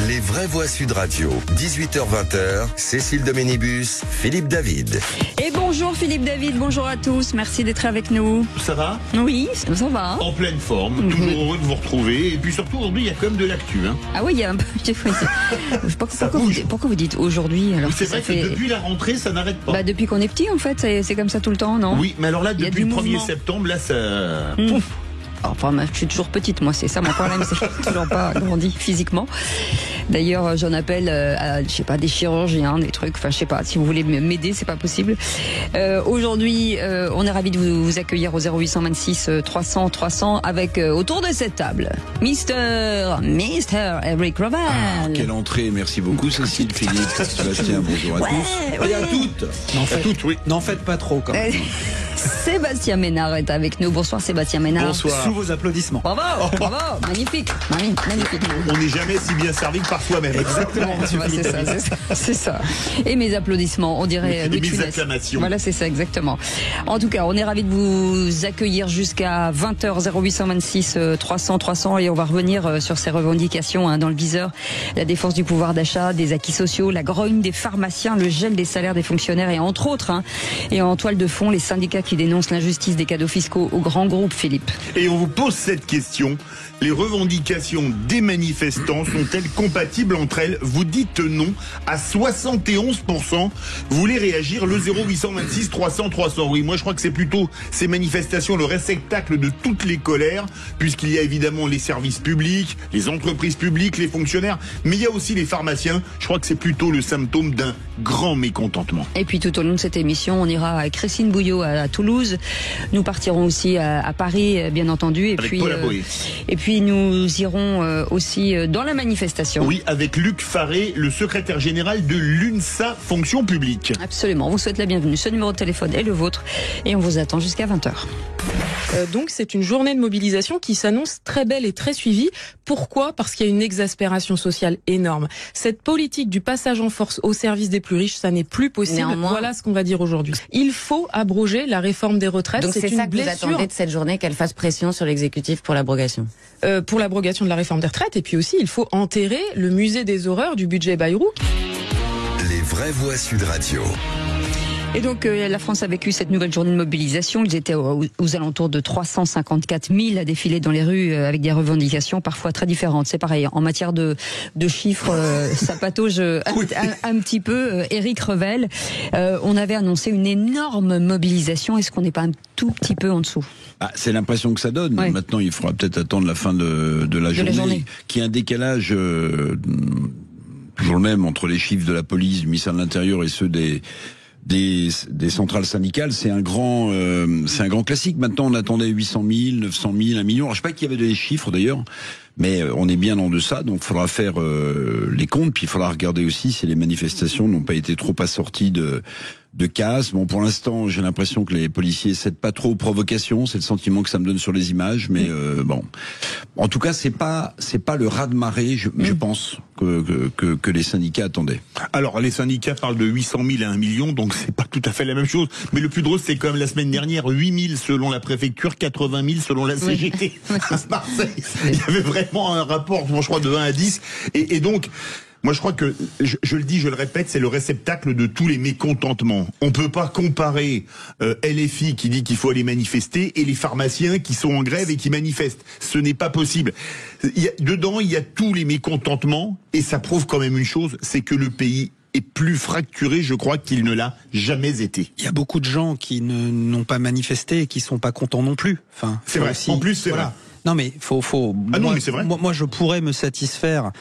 Les vraies voix Sud Radio, 18h-20h, Cécile Doménibus, Philippe David. Et bonjour Philippe David, bonjour à tous, merci d'être avec nous. Ça va ? Oui, ça va. En pleine forme, toujours heureux de vous retrouver. Et puis surtout, aujourd'hui, il y a quand même de l'actu. Hein. Ah oui, il y a un peu... Pourquoi vous dites aujourd'hui alors? C'est vrai que depuis la rentrée, ça n'arrête pas. Bah, depuis qu'on est petit, en fait, c'est comme ça tout le temps, non? Oui, mais alors là, depuis le 1er septembre, là, ça... Pouf. Enfin, je suis toujours petite, moi, c'est ça mon problème, c'est que je n'ai toujours pas grandi physiquement. D'ailleurs, j'en appelle à, je sais pas, des chirurgiens, des trucs, enfin, je sais pas, si vous voulez m'aider, c'est pas possible. Aujourd'hui, on est ravis de vous accueillir au 0826 300 300 avec, autour de cette table, Mister Eric Revel. Ah, quelle entrée, merci beaucoup Cécile, Philippe, Sébastien, bonjour à tous. Et à toutes. N'en faites pas trop quand même. Sébastien Ménard est avec nous. Bonsoir Sébastien Ménard. Bonsoir. Sous vos applaudissements. Bravo, bravo, magnifique, magnifique. On n'est jamais si bien servi que par soi-même. Exactement, c'est ça. Et mes applaudissements, on dirait Louis de mes Funès. acclamations. Voilà, c'est ça, exactement. En tout cas, on est ravis de vous accueillir jusqu'à 20h, 0826 300 300 et on va revenir sur ces revendications dans le viseur. La défense du pouvoir d'achat, des acquis sociaux, la grogne des pharmaciens, le gel des salaires des fonctionnaires et entre autres, et en toile de fond, les syndicats qui dénoncent l'injustice des cadeaux fiscaux aux grands groupes, Philippe. Et on vous pose cette question. Les revendications des manifestants sont-elles compatibles entre elles? Vous dites non à 71%. Vous voulez réagir, le 0826 300 300. Oui, moi je crois que c'est plutôt ces manifestations le réceptacle de toutes les colères, puisqu'il y a évidemment les services publics, les entreprises publiques, les fonctionnaires, mais il y a aussi les pharmaciens. Je crois que c'est plutôt le symptôme d'un grand mécontentement. Et puis tout au long de cette émission, on ira avec Christine Bouillot à Toulouse. Nous partirons aussi à Paris, bien entendu. Et avec Paul Aboé. Et puis nous irons aussi dans la manifestation. Oui, avec Luc Faré, le secrétaire général de l'UNSA Fonction Publique. Absolument, on vous souhaite la bienvenue. Ce numéro de téléphone est le vôtre et on vous attend jusqu'à 20h. Donc c'est une journée de mobilisation qui s'annonce très belle et très suivie. Pourquoi ? Parce qu'il y a une exaspération sociale énorme. Cette politique du passage en force au service des plus riches, ça n'est plus possible. Néanmoins, voilà ce qu'on va dire aujourd'hui. Il faut abroger la réforme des retraites. Donc c'est ça que vous blessure. attendez de cette journée, qu'elle fasse pression sur l'exécutif pour l'abrogation. Pour l'abrogation de la réforme des retraites, et puis aussi il faut enterrer le musée des horreurs du budget Bayrou. Les vraies voix Sud Radio. Et donc la France a vécu cette nouvelle journée de mobilisation. Ils étaient aux alentours de 354 000 à défiler dans les rues avec des revendications parfois très différentes. C'est pareil, en matière de chiffres, ça patauge un petit peu. Éric Revel, on avait annoncé une énorme mobilisation. Est-ce qu'on n'est pas un tout petit peu en dessous ? C'est l'impression que ça donne. Ouais. Maintenant, il faudra peut-être attendre la fin de la journée, qui a un décalage toujours le même entre les chiffres de la police, du ministère de l'Intérieur et ceux des centrales syndicales. C'est un grand classique. Maintenant, on attendait 800 000, 900 000, 1 million. Alors, je sais pas qu'il y avait des chiffres d'ailleurs, mais on est bien en deçà. Donc, il faudra faire les comptes. Puis, il faudra regarder aussi si les manifestations n'ont pas été trop assorties de casse. Bon, pour l'instant, j'ai l'impression que les policiers cèdent pas trop aux provocations. C'est le sentiment que ça me donne sur les images. Mais bon, en tout cas, c'est pas le raz-de-marée, je pense, que les syndicats attendaient. Alors, les syndicats parlent de 800 000 à 1 million, donc c'est pas tout à fait la même chose. Mais le plus drôle, c'est quand même la semaine dernière, 8 000 selon la préfecture, 80 000 selon la CGT à Marseille. Il y avait vraiment un rapport, je crois, de 1 à 10. Et donc, moi, je crois que, je le dis, je le répète, c'est le réceptacle de tous les mécontentements. On peut pas comparer LFI qui dit qu'il faut aller manifester et les pharmaciens qui sont en grève et qui manifestent. Ce n'est pas possible. Dedans, il y a tous les mécontentements et ça prouve quand même une chose, c'est que le pays est plus fracturé, je crois, qu'il ne l'a jamais été. Il y a beaucoup de gens qui n'ont pas manifesté et qui sont pas contents non plus. Enfin, c'est vrai. Aussi, en plus, c'est vrai. Non mais mais c'est vrai. Moi je pourrais me satisfaire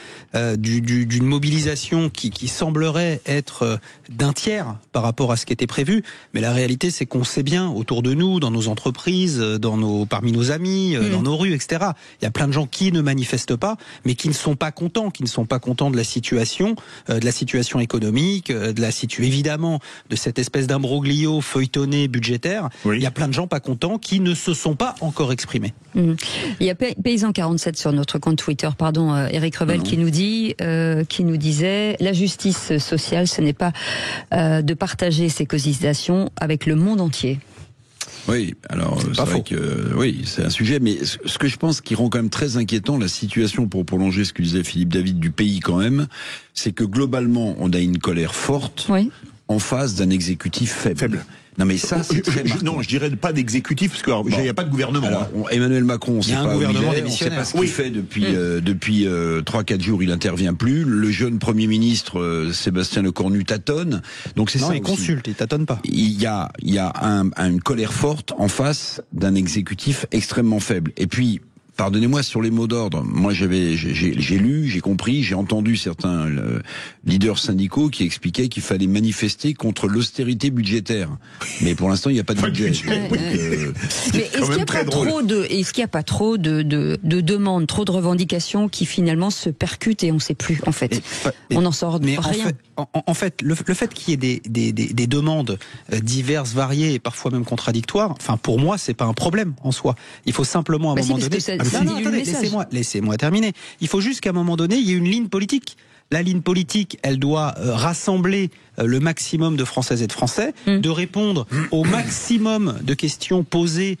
d'une mobilisation qui semblerait être d'un tiers par rapport à ce qui était prévu, mais la réalité c'est qu'on sait bien autour de nous, dans nos entreprises, parmi nos amis, dans nos rues, etc. Il y a plein de gens qui ne manifestent pas, mais qui ne sont pas contents, de la situation économique, évidemment de cette espèce d'imbroglio feuilletonné budgétaire. Oui. Il y a plein de gens pas contents qui ne se sont pas encore exprimés. Il y a Paysan 47 sur notre compte Twitter, Éric Revel, qui nous disait la justice sociale, ce n'est pas de partager ses cotisations avec le monde entier. Oui, alors c'est vrai que oui, c'est un sujet, mais ce que je pense qui rend quand même très inquiétant la situation, pour prolonger ce que disait Philippe David, du pays quand même, c'est que globalement on a une colère forte en face d'un exécutif faible. Non mais ça c'est très marquant. Non, je dirais pas d'exécutif parce qu'il n'y a pas de gouvernement. Alors, Emmanuel Macron, on sait pas où il est, on sait pas ce qu'il Oui. fait depuis 3-4 jours, il intervient plus. Le jeune Premier ministre Sébastien Lecornu tâtonne. Donc c'est ça. Non, il consulte, il tâtonne pas. Il y a une colère forte en face d'un exécutif extrêmement faible. Et puis, pardonnez-moi, sur les mots d'ordre, moi j'ai lu, j'ai compris, j'ai entendu certains leaders syndicaux qui expliquaient qu'il fallait manifester contre l'austérité budgétaire. Mais pour l'instant, il n'y a pas de budget. Mais est-ce qu'il n'y a pas trop de demandes, trop de revendications qui finalement se percutent et on ne sait plus en fait. On en sort mais rien. En fait, le fait qu'il y ait des demandes diverses, variées et parfois même contradictoires, enfin pour moi c'est pas un problème en soi. Il faut simplement à un moment donné. Laissez-moi terminer. Il faut juste qu'à un moment donné il y ait une ligne politique. La ligne politique, elle doit rassembler le maximum de Françaises et de Français, de répondre au maximum de questions posées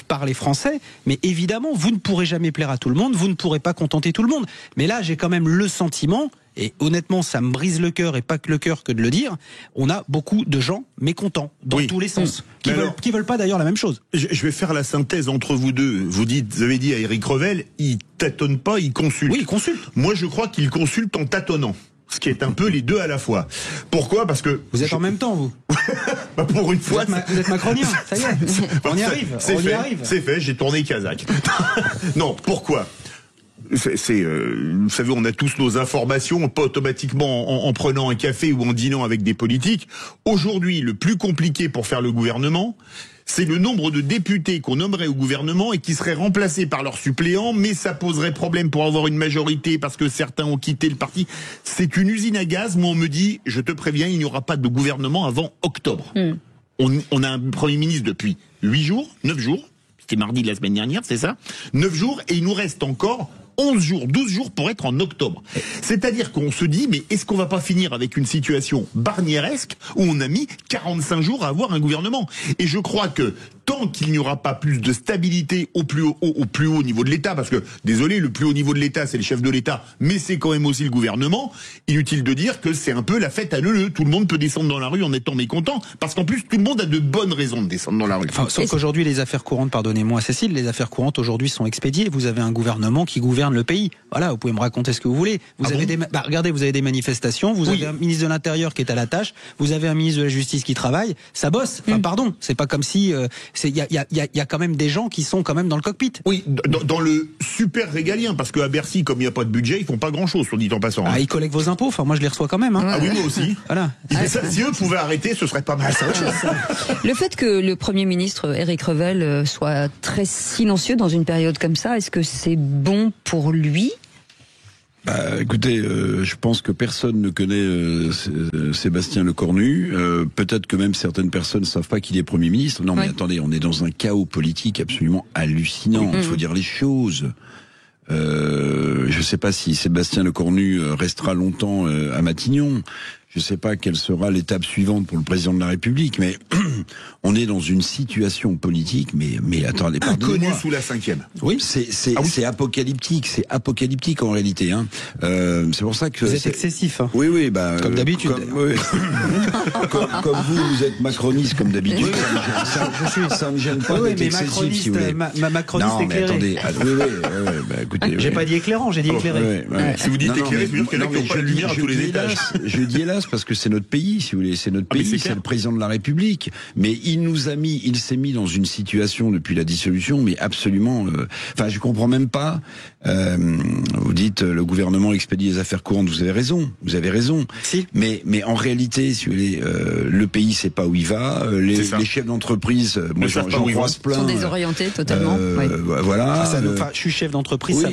par les Français. Mais évidemment, vous ne pourrez jamais plaire à tout le monde, vous ne pourrez pas contenter tout le monde. Mais là, j'ai quand même le sentiment, et honnêtement, ça me brise le cœur, et pas que le cœur que de le dire, on a beaucoup de gens mécontents, dans tous les sens, qui veulent pas d'ailleurs la même chose. Je vais faire la synthèse entre vous deux. Vous avez dit à Éric Revel, il tâtonne pas, il consulte. Oui, il consulte. Moi, je crois qu'il consulte en tâtonnant. Ce qui est un peu les deux à la fois. Pourquoi ? Parce que... Vous êtes en même temps, vous. Bah pour une fois... Vous êtes macronien, ça y est. On y arrive. C'est fait, j'ai tourné kazakh. Non, pourquoi ? Vous savez, on a tous nos informations, pas automatiquement en prenant un café ou en dînant avec des politiques. Aujourd'hui, le plus compliqué pour faire le gouvernement, c'est le nombre de députés qu'on nommerait au gouvernement et qui seraient remplacés par leurs suppléants, mais ça poserait problème pour avoir une majorité parce que certains ont quitté le parti. C'est une usine à gaz. Moi, on me dit, je te préviens, il n'y aura pas de gouvernement avant octobre. On a un Premier ministre depuis 9 jours, c'était mardi de la semaine dernière, c'est ça ? 9 jours, et il nous reste encore 11 jours, 12 jours pour être en octobre. C'est-à-dire qu'on se dit, mais est-ce qu'on va pas finir avec une situation barniéresque où on a mis 45 jours à avoir un gouvernement ? Et je crois que tant qu'il n'y aura pas plus de stabilité au plus haut niveau de l'État, parce que, désolé, le plus haut niveau de l'État, c'est le chef de l'État, mais c'est quand même aussi le gouvernement, inutile de dire que c'est un peu la fête à neuleux. Tout le monde peut descendre dans la rue en étant mécontent, parce qu'en plus, tout le monde a de bonnes raisons de descendre dans la rue. Enfin, sauf qu'aujourd'hui, les affaires courantes, pardonnez-moi Cécile, les affaires courantes aujourd'hui sont expédiées. Vous avez un gouvernement qui gouverne le pays. Voilà, vous pouvez me raconter ce que vous voulez. Regardez, vous avez des manifestations, vous avez un ministre de l'Intérieur qui est à la tâche, vous avez un ministre de la Justice qui travaille, ça bosse. Enfin, pardon, c'est pas comme si... Il y a quand même des gens qui sont quand même dans le cockpit. Oui, dans le super régalien, parce qu'à Bercy, comme il n'y a pas de budget, ils font pas grand-chose, on dit en passant. Ils collectent vos impôts, enfin moi je les reçois quand même. Ah oui, moi aussi. Voilà. Si eux pouvaient arrêter, ce serait pas mal. Le fait que le Premier ministre Éric Revel soit très silencieux dans une période comme ça, est-ce que c'est bon pour lui ? Écoutez, je pense que personne ne connaît Sébastien Lecornu. Peut-être que même certaines personnes ne savent pas qu'il est Premier ministre. Non, mais attendez, on est dans un chaos politique absolument hallucinant. Il faut dire les choses. Je ne sais pas si Sébastien Lecornu restera longtemps à Matignon. Je ne sais pas quelle sera l'étape suivante pour le président de la République, mais on est dans une situation politique, mais attendez, inconnu sous la 5e. Oui, c'est apocalyptique en réalité. Hein. C'est pour ça que vous êtes excessif. Hein. Oui, comme d'habitude. Comme vous êtes macroniste comme d'habitude. Ça me gêne pas d'être excessif, si vous voulez. Macroniste éclairé. Attendez, écoutez. J'ai pas dit éclairant, j'ai dit éclairé. Si vous dites éclairé, c'est-à-dire qu'il y en a qui n'ont pas de lumière à tous les étages. Je dis hélas parce que c'est notre pays, si vous voulez, c'est notre pays, c'est le président de la République. Mais il s'est mis dans une situation depuis la dissolution, mais absolument. Enfin, je comprends même pas. Vous dites le gouvernement expédie les affaires courantes. Vous avez raison. Si. Mais en réalité, si vous voulez, le pays sait pas où il va. Les chefs d'entreprise, moi j'en croise plein. Sont désorientés totalement. Voilà. Je suis chef d'entreprise,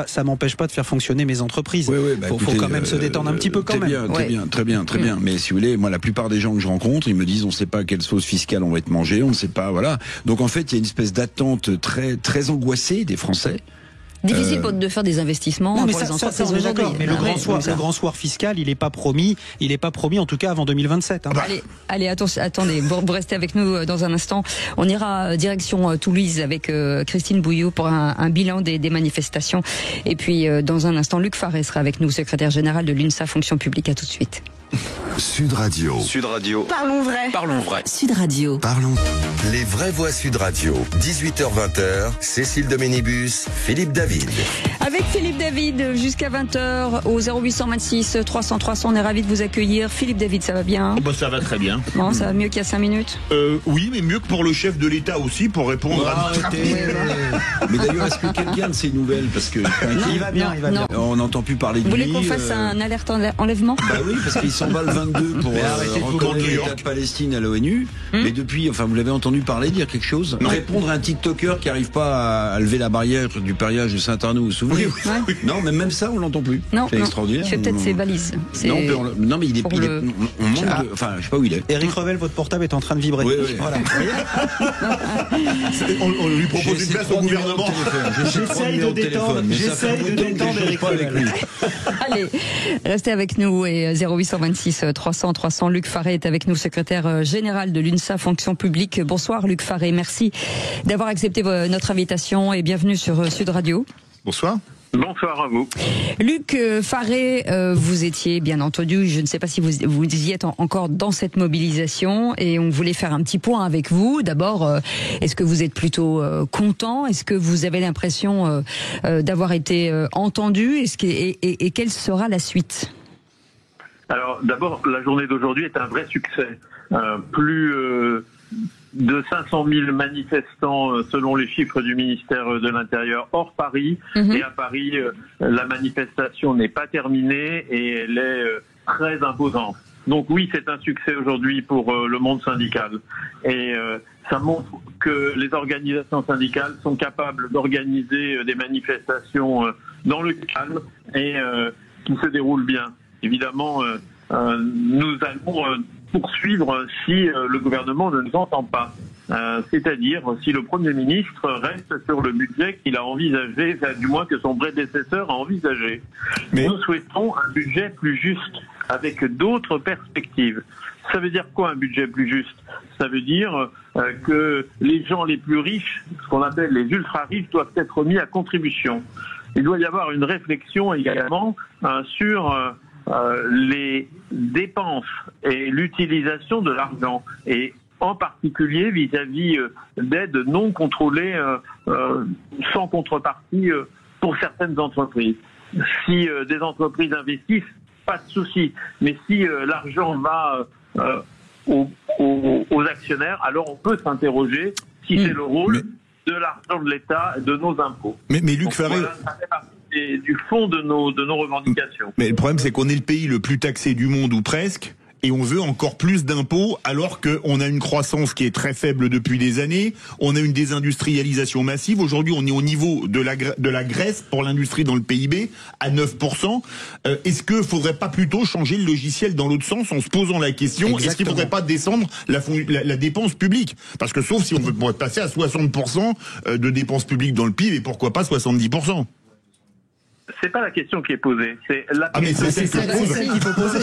ça m'empêche pas de faire fonctionner mes entreprises. Faut quand même se détendre un petit peu quand même. Très bien. Mais si vous voulez, moi, la plupart des gens que je rencontre, ils me disent, on ne sait pas quelle sauce fiscale on va être mangé, on ne sait pas, voilà. Donc en fait, il y a une espèce d'attente très, très angoissée des Français. Difficile de faire des investissements pour les entreprises on est d'accord. aujourd'hui. Mais le grand soir fiscal, il n'est pas promis en tout cas avant 2027. Hein. Allez, attendez, vous restez avec nous dans un instant. On ira direction Toulouse avec Christine Bouillot pour un bilan des manifestations. Et puis dans un instant, Luc Faré sera avec nous, secrétaire général de l'UNSA Fonction Publique. À tout de suite. Sud Radio. Sud Radio. Parlons vrai. Parlons vrai. Sud Radio. Parlons. Les vraies voix Sud Radio. 18h-20h. Cécile de Ménibus, Philippe David. Avec Philippe David jusqu'à 20h au 0826 300 300. On est ravis de vous accueillir. Philippe David, ça va bien? Ça va très bien. Bon, ça va mieux qu'il y a 5 minutes? Oui, mais mieux que pour le chef de l'État aussi, pour répondre à... Mais d'ailleurs, est-ce que quelqu'un de ces nouvelles, parce que Il va bien. on n'entend plus parler de Vous lui. voulez qu'on fasse un alerte enlèvement? Bah oui, parce qu'ils s'emballe 22 pour reconnaître New l'État York. de Palestine à l'ONU. Mais depuis, vous l'avez entendu parler, dire quelque chose? Répondre à un TikToker qui n'arrive pas à lever la barrière du périage de Saint-Arnaud, vous vous souvenez? Ouais. Non, mais même ça, on l'entend plus. Non, c'est extraordinaire. Il fait peut-être ses valises. Non, mais il est, pour on manque Ah. je sais pas où il est. Éric Revel, votre portable est en train de vibrer. Oui, oui. Voilà. On lui propose une place au gouvernement. J'essaye de détendre Éric Revel. Allez, restez avec nous et 0826 300 300. Luc Faré est avec nous, secrétaire général de l'UNSA Fonction Publique. Bonsoir Luc Faré, merci d'avoir accepté notre invitation et bienvenue sur Sud Radio. Bonsoir. Bonsoir à vous. Luc Faré, vous étiez bien entendu, je ne sais pas si vous y êtes encore dans cette mobilisation et on voulait faire un petit point avec vous. D'abord, est-ce que vous êtes plutôt content? Est-ce que vous avez l'impression d'avoir été entendu? Et quelle sera la suite? Alors d'abord, la journée d'aujourd'hui est un vrai succès. Plus de 500 000 manifestants selon les chiffres du ministère de l'Intérieur hors Paris. Et à Paris, la manifestation n'est pas terminée et elle est très imposante. Donc oui, c'est un succès aujourd'hui pour le monde syndical. Et ça montre que les organisations syndicales sont capables d'organiser des manifestations dans le calme et qui se déroulent bien. Évidemment, nous allons poursuivre si le gouvernement ne nous entend pas. C'est-à-dire si le Premier ministre reste sur le budget qu'il a envisagé, du moins que son prédécesseur a envisagé. Mais nous souhaitons un budget plus juste, avec d'autres perspectives. Ça veut dire quoi un budget plus juste? Ça veut dire que les gens les plus riches, ce qu'on appelle les ultra-riches, doivent être mis à contribution. Il doit y avoir une réflexion également sur les dépenses et l'utilisation de l'argent, et en particulier vis-à-vis d'aides non contrôlées sans contrepartie pour certaines entreprises. Si des entreprises investissent, pas de souci, mais si l'argent va aux actionnaires, alors on peut s'interroger si c'est le rôle de l'argent de l'État et de nos impôts. Mais Luc Faré... Voilà, ça fait partie du fond de nos revendications. Mais le problème, c'est qu'on est le pays le plus taxé du monde, ou presque, et on veut encore plus d'impôts, alors qu'on a une croissance qui est très faible depuis des années, on a une désindustrialisation massive. Aujourd'hui, on est au niveau de la Grèce pour l'industrie dans le PIB, à 9%. Est-ce qu'il ne faudrait pas plutôt changer le logiciel dans l'autre sens, en se posant la question, exactement, est-ce qu'il ne faudrait pas descendre la dépense publique? Parce que sauf si on veut passer à 60% de dépenses publiques dans le PIB, et pourquoi pas 70%? C'est pas la question qui est posée. C'est la question qu'il faut poser.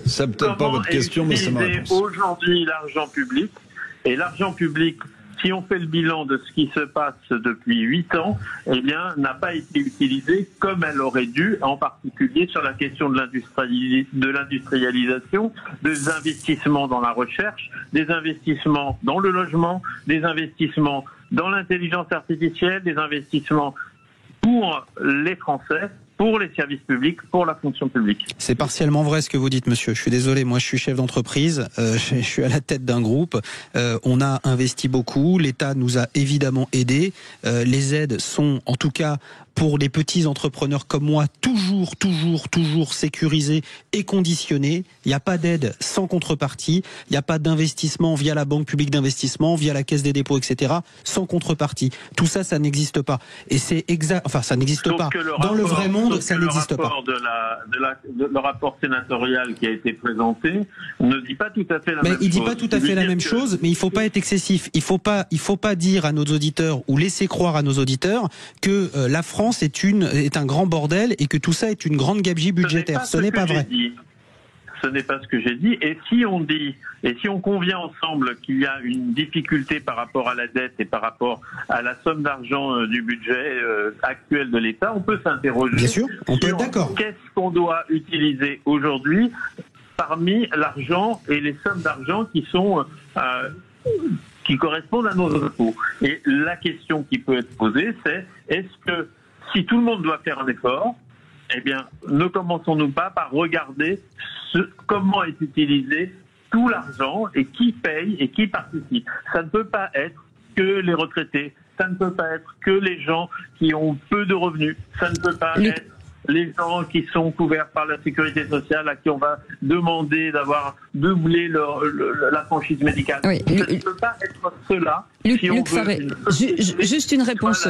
Ça peut-être pas votre question, mais c'est ma réponse. Aujourd'hui, l'argent public, et l'argent public, si on fait le bilan de ce qui se passe depuis 8 ans, eh bien, n'a pas été utilisé comme elle aurait dû, en particulier sur la question de l'industrialisation, des investissements dans la recherche, des investissements dans le logement, des investissements dans l'intelligence artificielle, des investissements pour les Français, pour les services publics, pour la fonction publique. C'est partiellement vrai ce que vous dites, monsieur. Je suis désolé, moi je suis chef d'entreprise, je suis à la tête d'un groupe, on a investi beaucoup, l'État nous a évidemment aidés, les aides sont en tout cas pour les petits entrepreneurs comme moi toujours sécurisées et conditionnées. Il n'y a pas d'aide sans contrepartie, il n'y a pas d'investissement via la banque publique d'investissement, via la caisse des dépôts, etc. sans contrepartie. Tout ça, ça n'existe pas. Et c'est exact, enfin ça n'existe pas. Dans le vrai monde, monde, ça n'existe pas. Le rapport sénatorial qui a été présenté ne dit pas tout à fait la même chose. Il dit pas tout à fait la même chose, mais il faut pas être excessif. Il faut pas dire à nos auditeurs ou laisser croire à nos auditeurs que la France est un grand bordel et que tout ça est une grande gabegie budgétaire. Ce n'est pas vrai. Ce n'est pas ce que j'ai dit. Et si on convient ensemble qu'il y a une difficulté par rapport à la dette et par rapport à la somme d'argent du budget actuel de l'État, on peut s'interroger. Bien sûr, on peut être d'accord. Qu'est-ce qu'on doit utiliser aujourd'hui parmi l'argent et les sommes d'argent qui correspondent à nos impôts. Et la question qui peut être posée, c'est est-ce que si tout le monde doit faire un effort, eh bien, ne commençons-nous pas par regarder comment est utilisé tout l'argent et qui paye et qui participe. Ça ne peut pas être que les retraités, ça ne peut pas être que les gens qui ont peu de revenus, ça ne peut pas être les gens qui sont couverts par la sécurité sociale, à qui on va demander d'avoir doublé la franchise médicale. Oui, ça ne peut pas être cela. Luc Faré, juste une réponse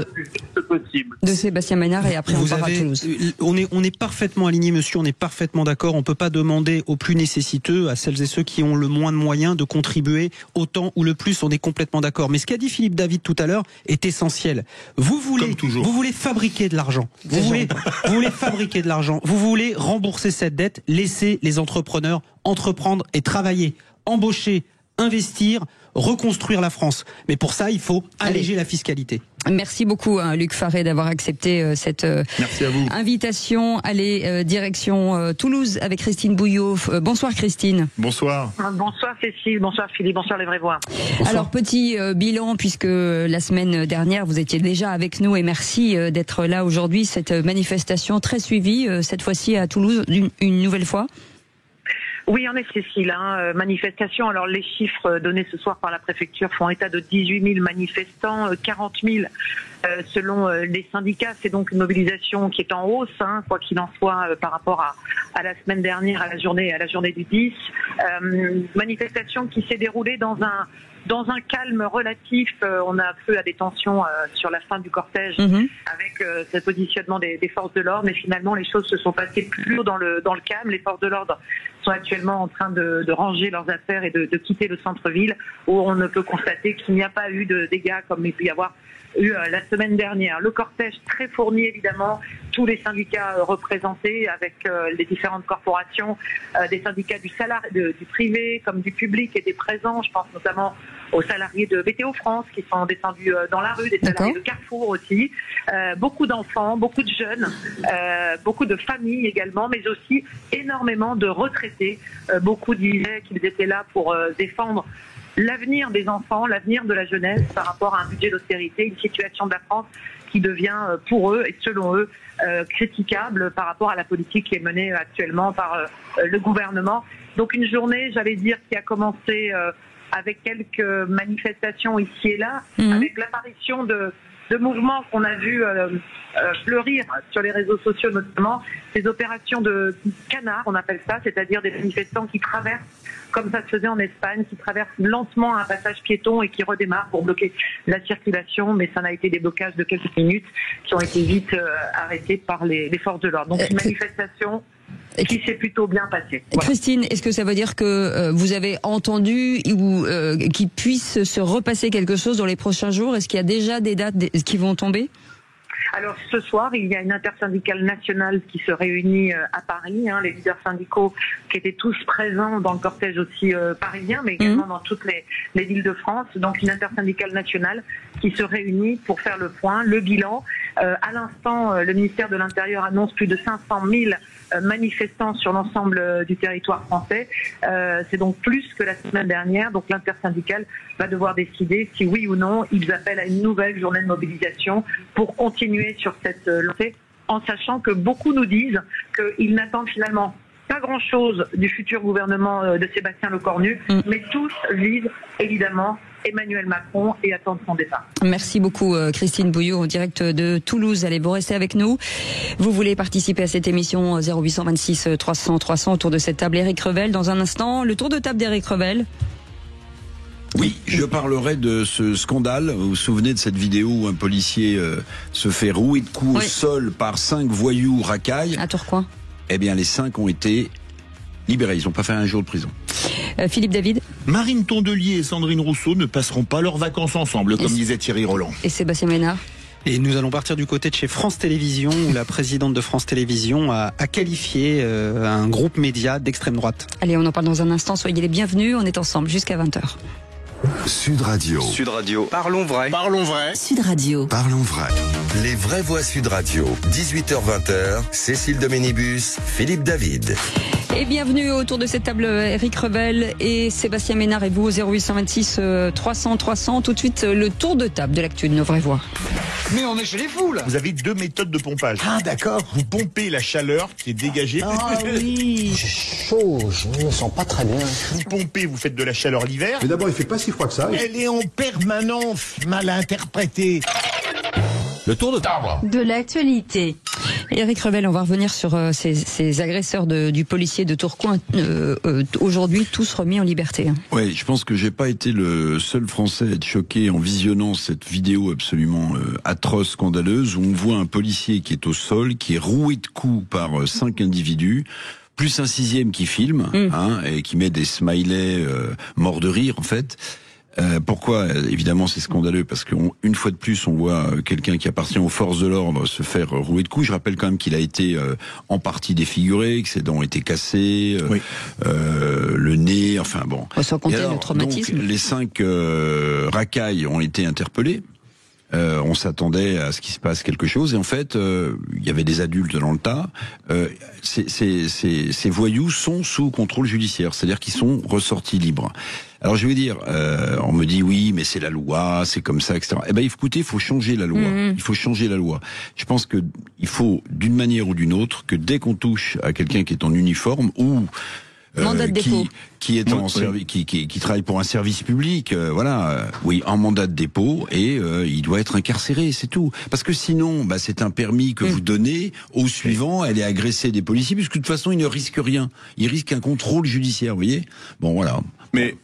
de Sébastien Maynard et après on part à Toulouse. On est parfaitement aligné, monsieur, on est parfaitement d'accord. On ne peut pas demander aux plus nécessiteux, à celles et ceux qui ont le moins de moyens, de contribuer autant ou le plus. On est complètement d'accord. Mais ce qu'a dit Philippe David tout à l'heure est essentiel. Vous voulez fabriquer de l'argent. Vous voulez fabriquer de l'argent. Vous voulez rembourser cette dette. Laissez les entrepreneurs entreprendre et travailler, embaucher, investir, reconstruire la France. Mais pour ça, il faut alléger la fiscalité. Merci beaucoup, Luc Faré, d'avoir accepté cette invitation. Allez, direction Toulouse avec Christine Bouillot. Bonsoir Christine. Bonsoir. Bonsoir Cécile, bonsoir Philippe, bonsoir les vrais voix. Alors, petit bilan, puisque la semaine dernière, vous étiez déjà avec nous et merci d'être là aujourd'hui. Cette manifestation très suivie, cette fois-ci à Toulouse, une nouvelle fois. Oui, en effet, Cécile. Manifestation. Alors, les chiffres donnés ce soir par la préfecture font état de 18 000 manifestants, 40 000 selon les syndicats. C'est donc une mobilisation qui est en hausse, quoi qu'il en soit, par rapport à la semaine dernière, à la journée du 10. Manifestation qui s'est déroulée dans un calme relatif. On a peu à des tensions sur la fin du cortège avec ce positionnement des forces de l'ordre, mais finalement les choses se sont passées plutôt dans le calme. Les forces de l'ordre sont actuellement en train de ranger leurs affaires et de quitter le centre-ville, où on ne peut constater qu'il n'y a pas eu de dégâts comme il peut y avoir eu la semaine dernière. Le cortège très fourni évidemment, tous les syndicats représentés avec les différentes corporations, des syndicats du privé comme du public étaient présents. Je pense notamment aux salariés de BTO France qui sont descendus dans la rue, des salariés de Carrefour aussi, beaucoup d'enfants, beaucoup de jeunes, beaucoup de familles également, mais aussi énormément de retraités. Beaucoup disaient qu'ils étaient là pour défendre l'avenir des enfants, l'avenir de la jeunesse par rapport à un budget d'austérité, une situation de la France qui devient pour eux et selon eux critiquable par rapport à la politique qui est menée actuellement par le gouvernement. Donc une journée, j'allais dire, qui a commencé avec quelques manifestations ici et là, avec l'apparition de mouvements qu'on a vu fleurir sur les réseaux sociaux, notamment ces opérations de canard, on appelle ça, c'est-à-dire des manifestants qui traversent, comme ça se faisait en Espagne, qui traversent lentement un passage piéton et qui redémarrent pour bloquer la circulation, mais ça n'a été des blocages de quelques minutes qui ont été vite arrêtés par les forces de l'ordre. Donc une manifestation qui s'est plutôt bien passée. Voilà. Christine, est-ce que ça veut dire que vous avez entendu ou qu'il puisse se repasser quelque chose dans les prochains jours? Est-ce qu'il y a déjà des dates qui vont tomber? Alors ce soir, il y a une intersyndicale nationale qui se réunit à Paris, les leaders syndicaux qui étaient tous présents dans le cortège aussi parisien, mais également dans toutes les villes de France. Donc une intersyndicale nationale qui se réunit pour faire le point, le bilan. À l'instant, le ministère de l'Intérieur annonce plus de 500 000 manifestants sur l'ensemble du territoire français. C'est donc plus que la semaine dernière. Donc l'intersyndicale va devoir décider si oui ou non ils appellent à une nouvelle journée de mobilisation pour continuer sur cette lancée, en sachant que beaucoup nous disent qu'ils n'attendent finalement pas grand-chose du futur gouvernement de Sébastien Lecornu, mais tous visent évidemment Emmanuel Macron et attendent son départ. Merci beaucoup Christine Bouillot en direct de Toulouse. Allez, vous restez avec nous. Vous voulez participer à cette émission 0826 300 300 autour de cette table. Éric Revel, dans un instant, le tour de table d'Éric Revel. Oui, je parlerai de ce scandale. Vous vous souvenez de cette vidéo où un policier se fait rouer de coups au sol par 5 voyous racailles. À Tourcoing. Eh bien, les 5 ont été libérés. Ils n'ont pas fait un jour de prison. Philippe David. Marine Tondelier et Sandrine Rousseau ne passeront pas leurs vacances ensemble, comme disait Thierry Roland. Et Sébastien Ménard. Et nous allons partir du côté de chez France Télévisions, où la présidente de France Télévisions a qualifié un groupe média d'extrême droite. Allez, on en parle dans un instant. Soyez les bienvenus. On est ensemble jusqu'à 20h. Sud Radio. Sud Radio. Parlons vrai. Parlons vrai. Sud Radio. Parlons vrai. Les vraies voix Sud Radio. 18h-20h. Cécile Doménibus, Philippe David. Et bienvenue autour de cette table, Éric Revel et Sébastien Ménard et vous au 0826 300 300. Tout de suite, le tour de table de l'actu de nos vraies voix. Mais on est chez les fous là. Vous avez 2 méthodes de pompage. Ah d'accord. Vous pompez la chaleur qui est dégagée. Ah oui. J'ai chaud, je me sens pas très bien. Vous pompez, vous faites de la chaleur l'hiver. Mais d'abord, il fait pas si froid que ça. Elle est en permanence mal interprétée. Le tour de table. De l'actualité. Éric Revel, on va revenir sur ces agresseurs du policier de Tourcoing. Aujourd'hui, tous remis en liberté. Oui, je pense que j'ai pas été le seul Français à être choqué en visionnant cette vidéo absolument atroce, scandaleuse, où on voit un policier qui est au sol, qui est roué de coups par 5 individus, plus un 6e qui filme, et qui met des smileys morts de rire, en fait. Pourquoi évidemment c'est scandaleux, parce qu'une fois de plus on voit quelqu'un qui appartient aux forces de l'ordre se faire rouer de coups. Je rappelle quand même qu'il a été en partie défiguré, que ses dents ont été cassées, le nez, enfin bon. Sans compter le traumatisme. Donc, les 5 racailles ont été interpellés. On s'attendait à ce qu'il se passe quelque chose, et en fait il y avait des adultes dans le tas. Ces voyous sont sous contrôle judiciaire, c'est-à-dire qu'ils sont ressortis libres. Alors je vais dire, on me dit oui, mais c'est la loi, c'est comme ça, etc. Eh ben écoutez, il faut changer la loi. Il faut changer la loi. Je pense que il faut, d'une manière ou d'une autre, que dès qu'on touche à quelqu'un qui est en uniforme ou mandat de dépôt. Qui est en service, qui travaille pour un service public, oui, en mandat de dépôt, et il doit être incarcéré, c'est tout. Parce que sinon, c'est un permis que vous donnez au suivant, elle est agressée des policiers, puisque de toute façon, il ne risque rien. Il risque un contrôle judiciaire, vous voyez. Bon, voilà. Mais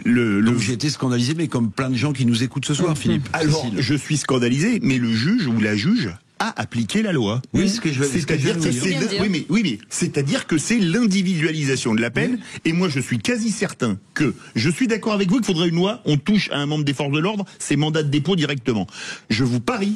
donc j'ai été scandalisé, mais comme plein de gens qui nous écoutent ce soir, Philippe. Alors, je suis scandalisé, mais le juge ou la juge a appliqué la loi. Oui, ce que je veux C'est-à-dire que c'est-à-dire que c'est l'individualisation de la peine. Et moi, je suis quasi certain que je suis d'accord avec vous qu'il faudrait une loi. On touche à un membre des forces de l'ordre, c'est mandat de dépôt directement. Je vous parie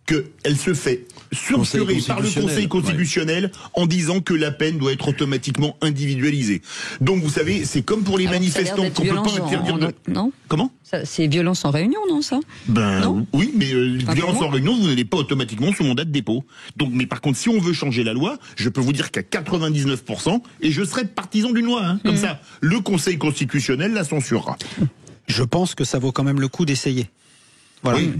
qu'elle se fait censurer par le Conseil constitutionnel en disant que la peine doit être automatiquement individualisée. Donc vous savez, c'est comme pour les manifestants qu'on peut pas interdire de... Non. Comment ? C'est violence en réunion, non, ça ? Non. Oui, mais violence en réunion, vous n'allez pas automatiquement sous mandat de dépôt. Donc, mais par contre, si on veut changer la loi, je peux vous dire qu'à 99%, et je serai partisan d'une loi, comme ça, le Conseil constitutionnel la censurera. Je pense que ça vaut quand même le coup d'essayer. Voilà. Oui,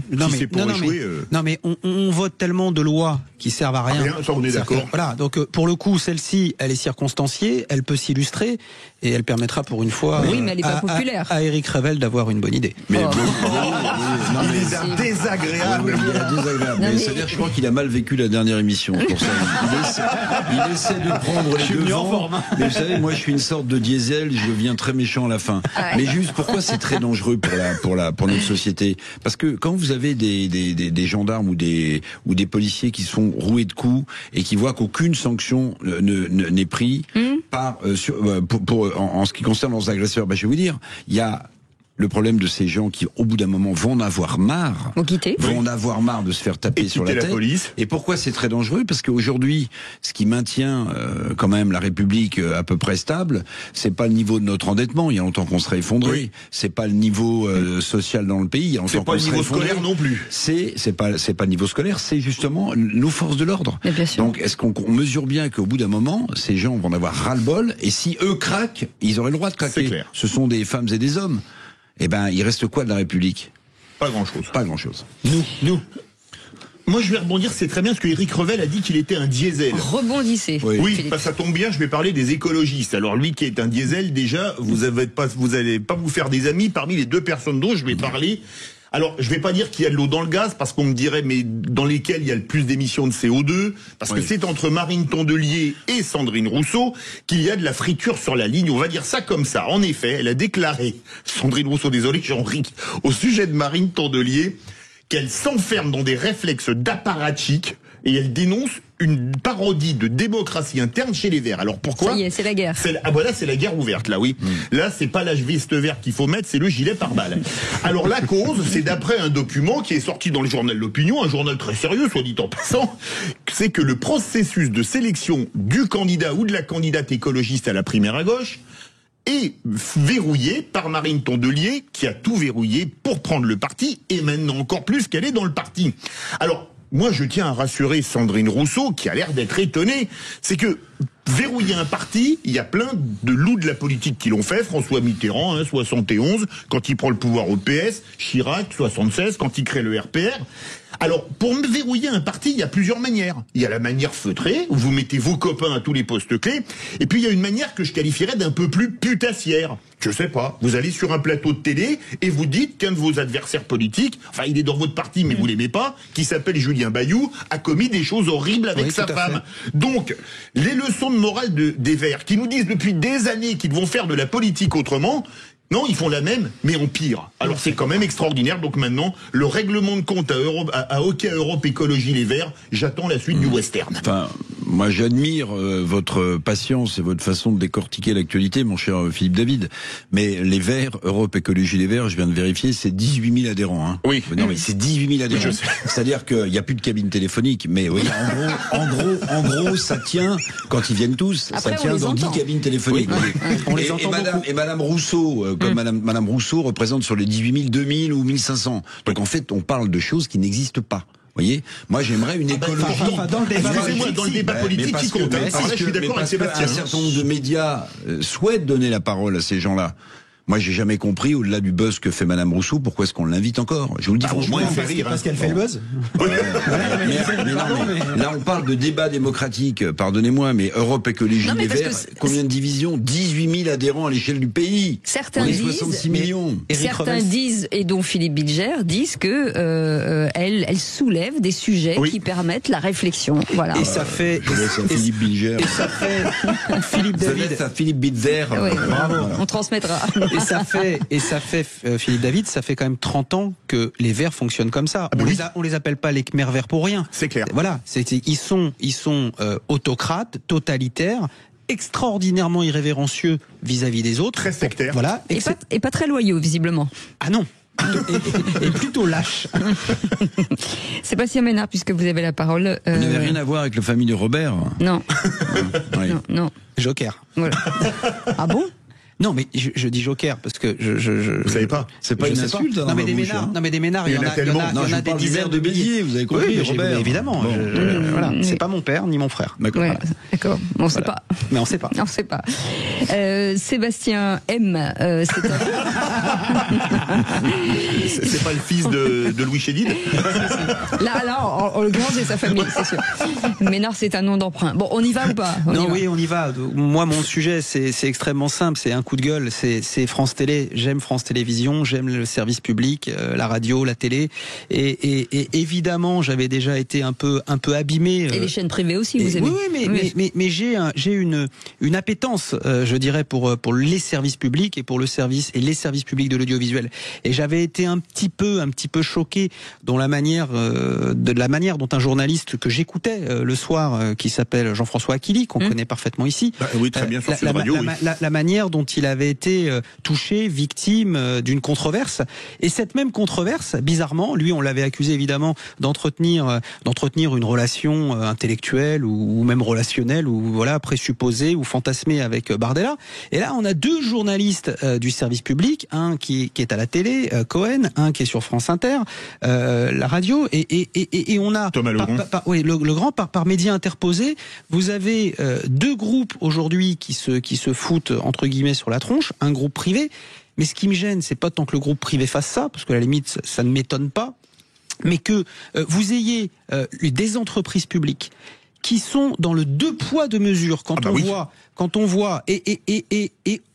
mais on vote tellement de lois qui servent à rien. Ça, on est d'accord. Voilà, donc pour le coup, celle-ci, elle est circonstanciée, elle peut s'illustrer, et elle permettra pour une fois mais elle est pas populaire. À Éric Revel d'avoir une bonne idée. Mais il est désagréable. C'est-à-dire, je crois qu'il a mal vécu la dernière émission. Pour ça, il essaie de prendre les devants. Mais vous savez, moi, je suis une sorte de diesel, je deviens très méchant à la fin. Mais juste, pourquoi c'est très dangereux pour notre société ? Parce que quand vous avez des gendarmes ou des policiers qui se font rouer de coups et qui voient qu'aucune sanction n'est prise en ce qui concerne leurs agresseurs, je vais vous dire, il y a le problème de ces gens qui, au bout d'un moment, vont en avoir marre. Vont en avoir marre de se faire taper sur la tête. Police. Et pourquoi c'est très dangereux ? Parce qu'aujourd'hui, ce qui maintient quand même la République à peu près stable, c'est pas le niveau de notre endettement. Il y a longtemps qu'on serait effondré. Oui. C'est pas le niveau social dans le pays. Il y a longtemps qu'on serait effondré. C'est pas le niveau scolaire non plus. C'est pas le niveau scolaire. C'est justement nos forces de l'ordre. Donc, est-ce qu'on mesure bien qu'au bout d'un moment, ces gens vont en avoir ras-le-bol, et si eux craquent, ils auraient le droit de craquer. C'est clair. Ce sont des femmes et des hommes. Eh ben, il reste quoi de la République ? Pas grand-chose. Pas grand-chose. Nous. Moi, je vais rebondir, c'est très bien, parce que Éric Revel a dit qu'il était un diesel. Rebondissez. Oui, ça tombe bien, je vais parler des écologistes. Alors, lui qui est un diesel, déjà, vous allez pas vous faire des amis parmi les 2 personnes dont je vais parler. Alors, je vais pas dire qu'il y a de l'eau dans le gaz, parce qu'on me dirait, mais dans lesquels il y a le plus d'émissions de CO2, parce que c'est entre Marine Tondelier et Sandrine Rousseau qu'il y a de la friture sur la ligne. On va dire ça comme ça. En effet, elle a déclaré, Sandrine Rousseau, désolé, j'en ris, au sujet de Marine Tondelier, qu'elle s'enferme dans des réflexes d'apparatchik, et elle dénonce une parodie de démocratie interne chez les Verts. Alors pourquoi ? Ça y est, c'est la guerre. Ah voilà, c'est la guerre ouverte, là, oui. Là, c'est pas la veste verte qu'il faut mettre, c'est le gilet pare-balles. Alors la cause, c'est d'après un document qui est sorti dans le journal L'Opinion, un journal très sérieux, soit dit en passant, c'est que le processus de sélection du candidat ou de la candidate écologiste à la primaire à gauche est verrouillé par Marine Tondelier, qui a tout verrouillé pour prendre le parti, et maintenant encore plus qu'elle est dans le parti. Alors, moi, je tiens à rassurer Sandrine Rousseau, qui a l'air d'être étonnée, c'est que verrouiller un parti, il y a plein de loups de la politique qui l'ont fait. François Mitterrand, 71, quand il prend le pouvoir au PS, Chirac, 76, quand il crée le RPR. Alors, pour verrouiller un parti, il y a plusieurs manières. Il y a la manière feutrée, où vous mettez vos copains à tous les postes clés, et puis il y a une manière que je qualifierais d'un peu plus putassière. Je sais pas, vous allez sur un plateau de télé et vous dites qu'un de vos adversaires politiques, enfin il est dans votre parti mais vous l'aimez pas, qui s'appelle Julien Bayou, a commis des choses horribles avec sa femme. Donc, les leçons de morale des Verts, qui nous disent depuis des années qu'ils vont faire de la politique autrement, non, ils font la même, mais en pire. Alors c'est quand même extraordinaire. Donc maintenant, le règlement de compte à Hockey Europe Écologie Les Verts, j'attends la suite du western. Enfin, moi j'admire votre patience et votre façon de décortiquer l'actualité, mon cher Philippe David. Mais les Verts, Europe Écologie Les Verts, je viens de vérifier, c'est 18 000 adhérents. Hein. Oui. Non, mais c'est 18 000 adhérents. C'est-à-dire qu'il n'y a plus de cabine téléphonique. Mais oui, en gros, ça tient, quand ils viennent tous, après, ça tient dans 10 cabines téléphoniques. Oui. On les entend beaucoup. Et Madame Rousseau, comme Madame Rousseau représente sur les 18 000, 2000 ou 1500. Donc en fait, on parle de choses qui n'existent pas. Vous voyez, moi j'aimerais une écologie. Dans le débat politique qui compte. Alors là, je suis d'accord avec Sébastien. Un certain nombre de médias souhaitent donner la parole à ces gens-là. Moi, j'ai jamais compris, au-delà du buzz que fait Madame Rousseau, pourquoi est-ce qu'on l'invite encore? Je vous le dis franchement. Parce qu'elle fait le buzz. Là, on parle de débat démocratique. Pardonnez-moi, mais Europe Écologie Les Verts, combien de divisions? 18 000 adhérents à l'échelle du pays. Certains on est disent, 66 millions. Certains disent, et dont Philippe Bilger, disent que elle soulève des sujets qui permettent la réflexion. Voilà. Et ça fait Philippe Bilger. Et ça fait Philippe David. Ça Philippe Bilger. Bravo. On transmettra. Et ça fait Philippe David, ça fait quand même 30 ans que les Verts fonctionnent comme ça. On les appelle pas les Khmer Verts pour rien. C'est clair. Voilà, ils sont autocrates, totalitaires, extraordinairement irrévérencieux vis-à-vis des autres. Très sectaires. Voilà. Et pas très loyaux, visiblement. Ah non. Et plutôt lâche. Sébastien Ménard, puisque vous avez la parole. Vous n'avez rien à voir avec la famille de Robert. Non. Oui. Non. Joker. Voilà. Ah bon? Non, mais je dis Joker parce que Vous savez pas? C'est pas une insulte. Non, mais des Ménards. Non, mais des Ménards, il y en a des dizaines de Béziers. Vous avez compris, Robert. Évidemment. Voilà. C'est pas mon père ni mon frère. D'accord. Ouais, d'accord. On sait pas. Mais on sait pas. On sait pas. Sébastien M. C'est pas le fils de Louis Chédid? Là, en l'occurrence, c'est sa famille, c'est sûr. Ménard, c'est un nom d'emprunt. Bon, on y va ou pas? Oui, on y va. Moi, mon sujet, c'est extrêmement simple. C'est un coup de gueule. C'est France Télé. J'aime France Télévisions. J'aime le service public, la radio, la télé. Et évidemment, j'avais déjà été un peu abîmé. Et les chaînes privées aussi, vous aimez? Oui, mais j'ai une appétence, je dirais, pour les services publics et pour les services publics de l'audiovisuel. Et j'avais été un petit peu choqué de la manière dont un journaliste que j'écoutais le soir, qui s'appelle Jean-François Aquili, qu'on connaît parfaitement ici. Oui, très bien, sur Sud Radio. La manière dont il avait été touché, victime d'une controverse. Et cette même controverse, bizarrement, lui, on l'avait accusé évidemment d'entretenir une relation intellectuelle ou même relationnelle ou voilà présupposée ou fantasmée avec Bardella. Et là, on a deux journalistes du service public, un qui est à la télé, Cohen, un qui est sur France Inter, la radio, et on a Thomas Legrand. Le grand par médias interposés. Vous avez deux groupes aujourd'hui qui se foutent entre guillemets sur la tronche, un groupe privé. Mais ce qui me gêne, c'est pas tant que le groupe privé fasse ça, parce que à la limite ça ne m'étonne pas, mais que vous ayez des entreprises publiques qui sont dans le deux poids deux mesures quand on voit et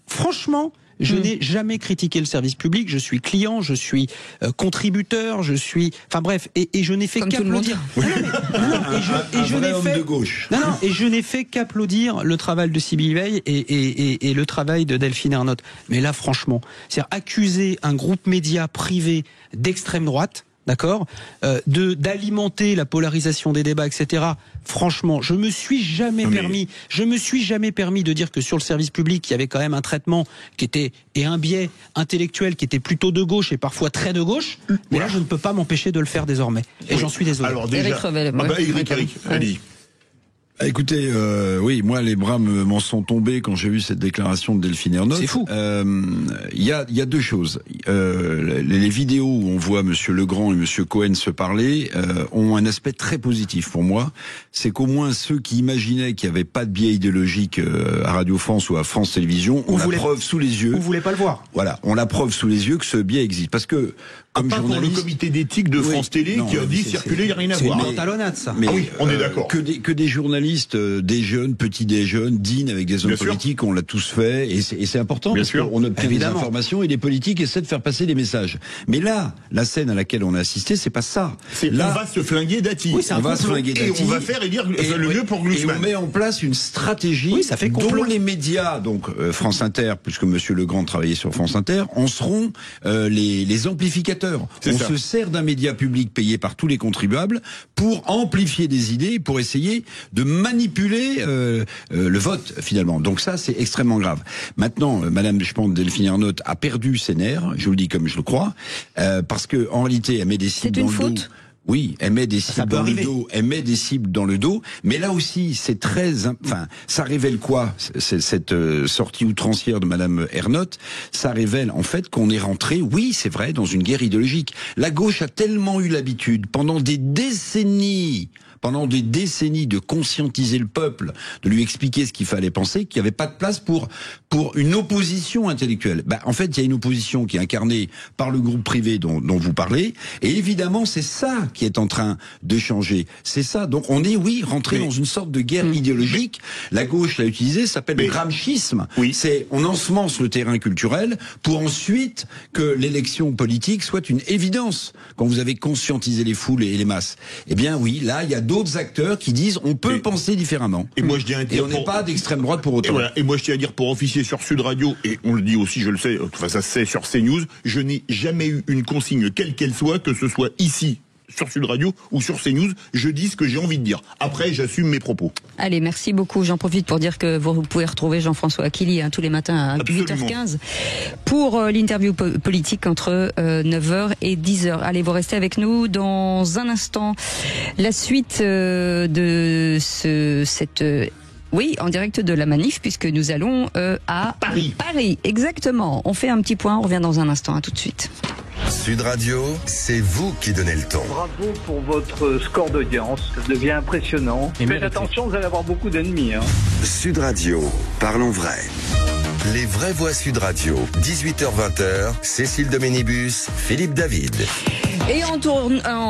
franchement, Je n'ai jamais critiqué le service public. Je suis client, je suis contributeur, je suis, enfin bref, et je n'ai fait qu'applaudir. Et je n'ai fait qu'applaudir le travail de Sybille Veil et le travail de Delphine Ernotte. Mais là, franchement, c'est accuser un groupe média privé d'extrême droite. D'accord, d'alimenter la polarisation des débats, etc. Franchement, je me suis jamais permis de dire que sur le service public, il y avait quand même un traitement qui était et un biais intellectuel qui était plutôt de gauche et parfois très de gauche. Mais là, je ne peux pas m'empêcher de le faire désormais. Et j'en suis désolé. Alors déjà, Eric, allez. Écoutez, oui, moi les bras m'en sont tombés quand j'ai vu cette déclaration de Delphine Ernotte. C'est fou. Il y a deux choses. Les vidéos où on voit Monsieur Legrand et Monsieur Cohen se parler ont un aspect très positif pour moi. C'est qu'au moins ceux qui imaginaient qu'il n'y avait pas de biais idéologique à Radio France ou à France Télévisions ont la preuve sous les yeux. Vous voulez pas le voir. Voilà, on a preuve sous les yeux que ce biais existe. Parce que comme journaliste, pour le comité d'éthique de France Télé qui a dit circuler, il n'y a rien à voir. C'est une talonnade, ça. Mais oui, on est d'accord. Que des journalistes, des jeunes, petits des jeunes, dînent avec des hommes politiques, on l'a tous fait, et c'est important, parce qu'on obtient des informations, et les politiques essaient de faire passer des messages. Mais là, la scène à laquelle on a assisté, c'est pas ça. Là, on va se flinguer Dati. Oui, on va se flinguer Dati. Et on va faire élire le mieux pour Glucksmann. Et on met en place une stratégie dont les médias, donc France Inter, puisque Monsieur Legrand travaillait sur France Inter, en seront les amplificateurs. On se sert d'un média public payé par tous les contribuables pour amplifier des idées, pour essayer de manipuler le vote finalement. Donc ça, c'est extrêmement grave. Maintenant, Madame, je pense, Delphine Ernotte a perdu ses nerfs, je vous le dis comme je le crois, parce que en réalité, elle met des cibles dans le dos. Oui, elle met des cibles dans le dos. Elle met des cibles dans le dos. Mais là aussi, c'est très, enfin, ça révèle quoi, cette sortie outrancière de Madame Ernotte? Ça révèle, en fait, qu'on est rentré, oui, c'est vrai, dans une guerre idéologique. La gauche a tellement eu l'habitude, pendant des décennies, de conscientiser le peuple, de lui expliquer ce qu'il fallait penser, qu'il n'y avait pas de place pour une opposition intellectuelle. En fait, il y a une opposition qui est incarnée par le groupe privé dont vous parlez, et évidemment, c'est ça qui est en train de changer. C'est ça. Donc, on est, oui, rentré dans une sorte de guerre idéologique. La gauche l'a utilisé, ça s'appelle le gramschisme. Oui. On ensemence le terrain culturel pour ensuite que l'élection politique soit une évidence. Quand vous avez conscientisé les foules et les masses. Eh bien, oui, là, il y a d'autres acteurs qui disent on peut penser différemment. Et moi je dis on n'est pas d'extrême droite pour autant. Et moi je tiens à dire pour officier sur Sud Radio, et on le dit aussi, je le sais, enfin ça se sait sur CNews, je n'ai jamais eu une consigne quelle qu'elle soit, que ce soit ici sur Sud Radio ou sur CNews, je dis ce que j'ai envie de dire. Après, j'assume mes propos. Allez, merci beaucoup. J'en profite pour dire que vous pouvez retrouver Jean-François Aquili tous les matins à Absolument. 8h15 pour l'interview politique entre 9h et 10h. Allez, vous restez avec nous dans un instant. La suite de cette... Oui, en direct de la manif, puisque nous allons à Paris. Exactement. On fait un petit point, on revient dans un instant. À tout de suite. Sud Radio, c'est vous qui donnez le ton. Bravo pour votre score d'audience, ça devient impressionnant. Faites attention, vous allez avoir beaucoup d'ennemis. Sud Radio, parlons vrai. Les vraies voix Sud Radio, 18h-20h, Cécile de Ménibus, Philippe David. Et en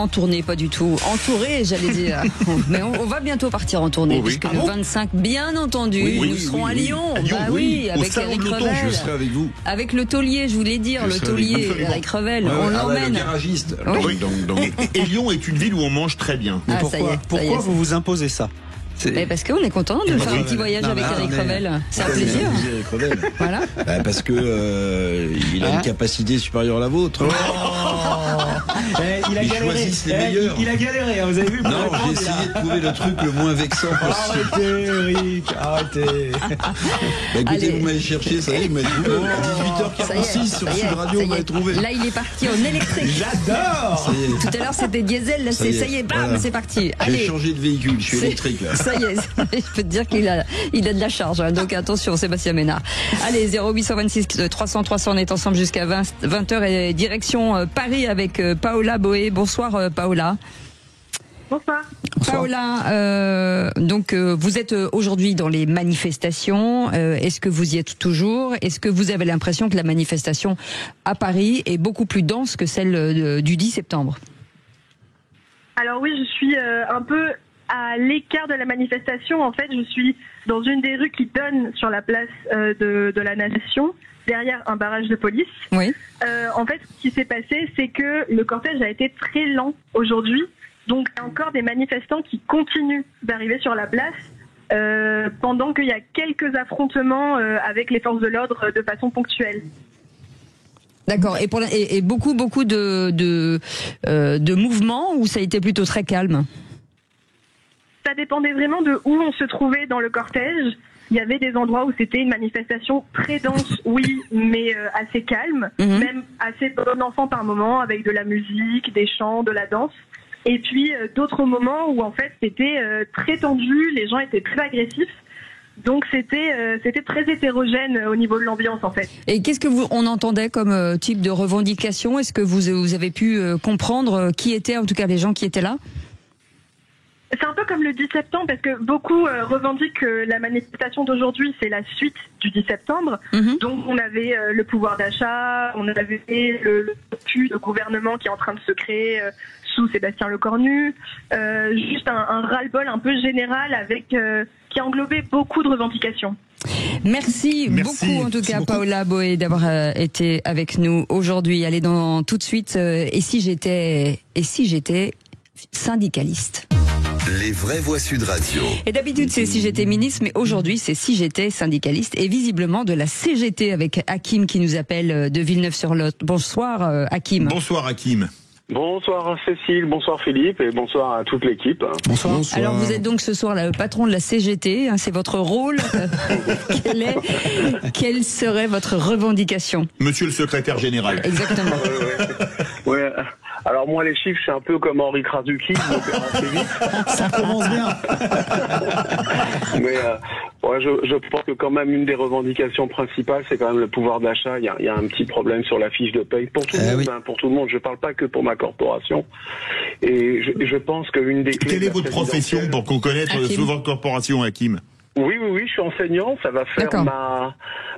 tournée, pas du tout. Entouré, j'allais dire. Mais on va bientôt partir en tournée, puisque le 25, bien entendu, nous serons à Lyon. Avec Eric Revel. Je serai avec vous. Avec le taulier, je voulais dire, le taulier, Eric Revel. On l'emmène. Le garagiste. Et Lyon est une ville où on mange très bien. Mais pourquoi vous vous imposez ça? Mais parce qu'on est content de faire un petit voyage avec Eric Revel. C'est un plaisir. Voilà. Parce que il a une capacité supérieure à la vôtre. Il a galéré. Il a galéré, vous avez vu? Non, j'ai essayé de trouver le truc le moins vexant possible. Arrêtez, Eric, arrêtez. Écoutez, vous m'avez cherché, ça y est, vous m'avez trouvé. 18h46 sur Sud Radio, vous m'avez trouvé. Là, il est parti en électrique. J'adore. Tout à l'heure, c'était diesel, là, ça y est, bam, c'est parti. J'ai changé de véhicule, je suis électrique, là. Ça y est, je peux te dire qu'il a de la charge. Donc attention, Sébastien Ménard. Allez, 0826 300 300, on est ensemble jusqu'à 20h et direction Paris avec Paola Boé. Bonsoir Paola. Bonsoir. Paola, donc vous êtes aujourd'hui dans les manifestations. Est-ce que vous y êtes toujours? Est-ce que vous avez l'impression que la manifestation à Paris est beaucoup plus dense que celle du 10 septembre? Alors oui, je suis un peu à l'écart de la manifestation. En fait, je suis dans une des rues qui donne sur la place de la Nation, derrière un barrage de police. Oui. En fait, ce qui s'est passé, c'est que le cortège a été très lent aujourd'hui. Donc, il y a encore des manifestants qui continuent d'arriver sur la place pendant qu'il y a quelques affrontements avec les forces de l'ordre de façon ponctuelle. D'accord. Et beaucoup de mouvements où ça a été plutôt très calme? Ça dépendait vraiment de où on se trouvait dans le cortège. Il y avait des endroits où c'était une manifestation très dense, oui, mais assez calme, même assez bon enfant par moment, avec de la musique, des chants, de la danse. Et puis d'autres moments où en fait c'était très tendu, les gens étaient très agressifs. Donc c'était très hétérogène au niveau de l'ambiance en fait. Et qu'est-ce que on entendait comme type de revendication? Est-ce que vous avez pu comprendre qui étaient en tout cas les gens qui étaient là? C'est un peu comme le 10 septembre parce que beaucoup revendiquent que la manifestation d'aujourd'hui c'est la suite du 10 septembre. Donc on avait le pouvoir d'achat, on avait le cul de gouvernement qui est en train de se créer sous Sébastien Lecornu, juste un ras-le-bol un peu général avec qui a englobé beaucoup de revendications. Merci beaucoup en tout cas Paola Boé d'avoir été avec nous aujourd'hui. Allez tout de suite et si j'étais syndicaliste. Les vraies voix Sud Radio. Et d'habitude c'est si j'étais ministre, mais aujourd'hui c'est si j'étais syndicaliste et visiblement de la CGT avec Hakim qui nous appelle de Villeneuve-sur-Lot. Bonsoir Hakim. Bonsoir Hakim. Bonsoir Cécile, bonsoir Philippe et bonsoir à toute l'équipe. Bonsoir. Alors vous êtes donc ce soir le patron de la CGT, c'est votre rôle. Quelle serait votre revendication? Monsieur le secrétaire général. Exactement. Ouais. Alors moi les chiffres, je suis un peu comme Henri Krasuki, je me perds assez vite. Ça commence bien. Mais je pense que quand même une des revendications principales, c'est quand même le pouvoir d'achat. Il y a un petit problème sur la fiche de paye pour tout le monde, pour tout le monde. Je parle pas que pour ma corporation. Et je pense qu'une des clés. Quelle est votre profession pour qu'on connaisse sous votre corporation, Hakim? Oui, je suis enseignant. Ça va faire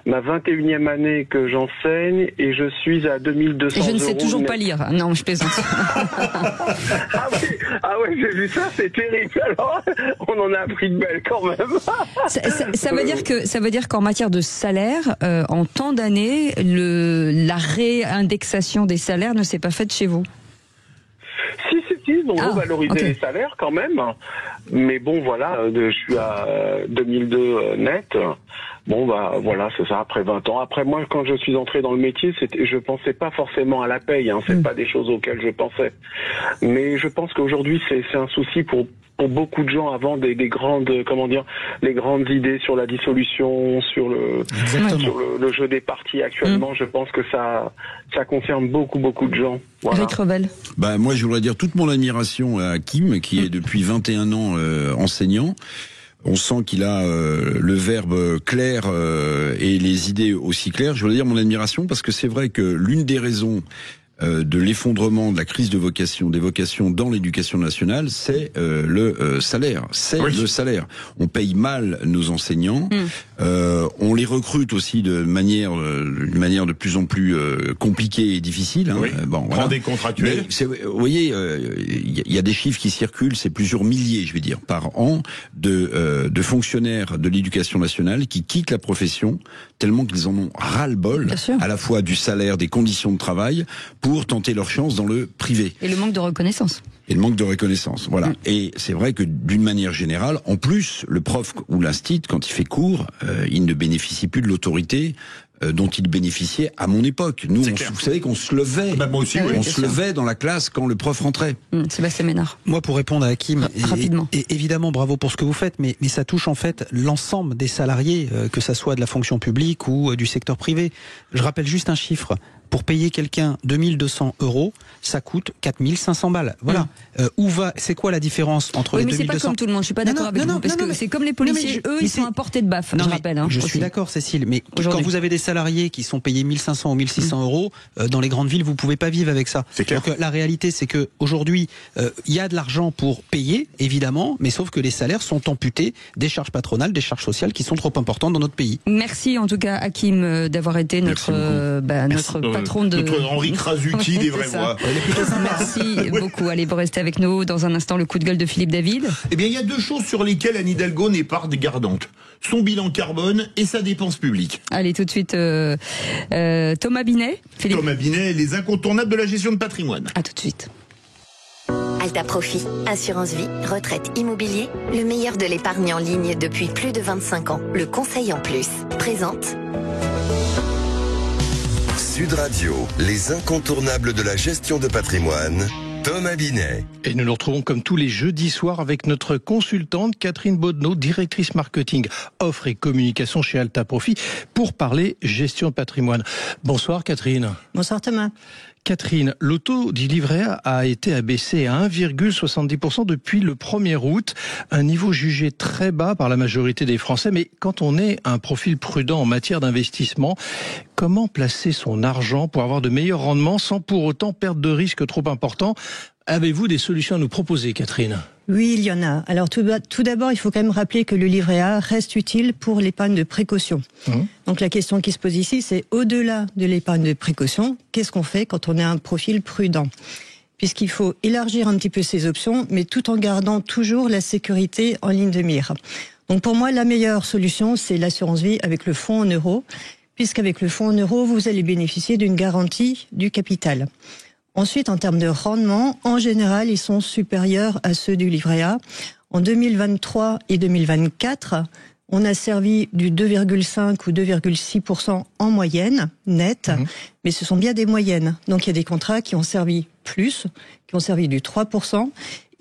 ma 21e année que j'enseigne et je suis à 2200 euros. Et je ne sais toujours pas lire. Non, je plaisante. Ah oui, j'ai vu ça, c'est terrible. Alors, on en a appris de belles quand même. Ça veut dire qu'en matière de salaire, en temps d'années, la réindexation des salaires ne s'est pas faite chez vous? Si, on revalorisait les salaires quand même. Mais bon, voilà, je suis à 2002 net. Bon, voilà, c'est ça, après 20 ans. Après, moi, quand je suis entré dans le métier, je pensais pas forcément à la paye, c'est pas des choses auxquelles je pensais. Mais je pense qu'aujourd'hui, c'est un souci pour beaucoup de gens avant des grandes, les grandes idées sur la dissolution, sur le jeu des partis actuellement. Je pense que ça concerne beaucoup de gens. Voilà. Eric Revel. Moi, je voudrais dire toute mon admiration à Hakim, qui est depuis 21 ans enseignant. On sent qu'il a le verbe clair et les idées aussi claires. Je voudrais dire mon admiration parce que c'est vrai que l'une des raisons de l'effondrement de la crise des vocations dans l'éducation nationale, c'est le salaire. Le salaire. On paye mal nos enseignants. On les recrute aussi d'une manière de plus en plus compliquée et difficile. Prend des contractuels. Vous voyez, il y a des chiffres qui circulent, c'est plusieurs milliers, je vais dire, par an de fonctionnaires de l'éducation nationale qui quittent la profession tellement qu'ils en ont ras-le-bol, à la fois du salaire, des conditions de travail, pour tenter leur chance dans le privé. Et le manque de reconnaissance. Voilà. Et c'est vrai que d'une manière générale, en plus, le prof ou l'instit, quand il fait cours, il ne bénéficie plus de l'autorité dont il bénéficiait à mon époque. Nous, vous savez qu'on se levait. Moi aussi, on se levait dans la classe quand le prof rentrait. Sébastien Ménard. Moi, pour répondre à Hakim, rapidement. Et évidemment, bravo pour ce que vous faites, mais ça touche en fait l'ensemble des salariés, que ça soit de la fonction publique ou du secteur privé. Je rappelle juste un chiffre. Pour payer quelqu'un 2200 €, ça coûte 4500 balles. Voilà. C'est quoi la différence entre les 2200? Mais c'est pas comme tout le monde. Je suis pas d'accord avec vous parce que c'est comme les policiers. Eux, ils sont à portée de baffe. Je rappelle. Je suis d'accord, Cécile. Mais quand vous avez des salariés qui sont payés 1500 ou 1600 €, dans les grandes villes, vous pouvez pas vivre avec ça. C'est clair. Donc la réalité, c'est que aujourd'hui, il y a de l'argent pour payer, évidemment, mais sauf que les salaires sont amputés des charges patronales, des charges sociales qui sont trop importantes dans notre pays. Merci en tout cas, Hakim, d'avoir été notre patron de... Notre Henri Krasuki des vraies voix. Merci beaucoup. Allez, vous restez avec nous. Dans un instant, le coup de gueule de Philippe David. Eh bien, il y a 2 choses sur lesquelles Anne Hidalgo n'est pas regardante. Son bilan carbone et sa dépense publique. Allez, tout de suite, Thomas Binet. Philippe. Thomas Binet, les incontournables de la gestion de patrimoine. À tout de suite. Alta Profit, assurance vie, retraite, immobilier, le meilleur de l'épargne en ligne depuis plus de 25 ans. Le conseil en plus. Présente. Sud Radio, les incontournables de la gestion de patrimoine. Thomas Binet. Et nous nous retrouvons comme tous les jeudis soirs avec notre consultante Catherine Boddenot, directrice marketing, offre et communication chez Alta Profit, pour parler gestion de patrimoine. Bonsoir Catherine. Bonsoir Thomas. Catherine, le taux du livret A a été abaissé à 1,70% depuis le 1er août, un niveau jugé très bas par la majorité des Français. Mais quand on est un profil prudent en matière d'investissement, comment placer son argent pour avoir de meilleurs rendements sans pour autant perdre de risques trop importants? Avez-vous des solutions à nous proposer, Catherine? Oui, il y en a. Alors tout d'abord, il faut quand même rappeler que le livret A reste utile pour l'épargne de précaution. Donc la question qui se pose ici, c'est au-delà de l'épargne de précaution, qu'est-ce qu'on fait quand on a un profil prudent? Puisqu'il faut élargir un petit peu ses options, mais tout en gardant toujours la sécurité en ligne de mire. Donc pour moi, la meilleure solution, c'est l'assurance vie avec le fonds en euros, puisqu'avec le fonds en euros, vous allez bénéficier d'une garantie du capital. Ensuite, en termes de rendement, en général, ils sont supérieurs à ceux du livret A. En 2023 et 2024, on a servi du 2,5 ou 2,6% en moyenne, net, mais ce sont bien des moyennes. Donc il y a des contrats qui ont servi plus, qui ont servi du 3%,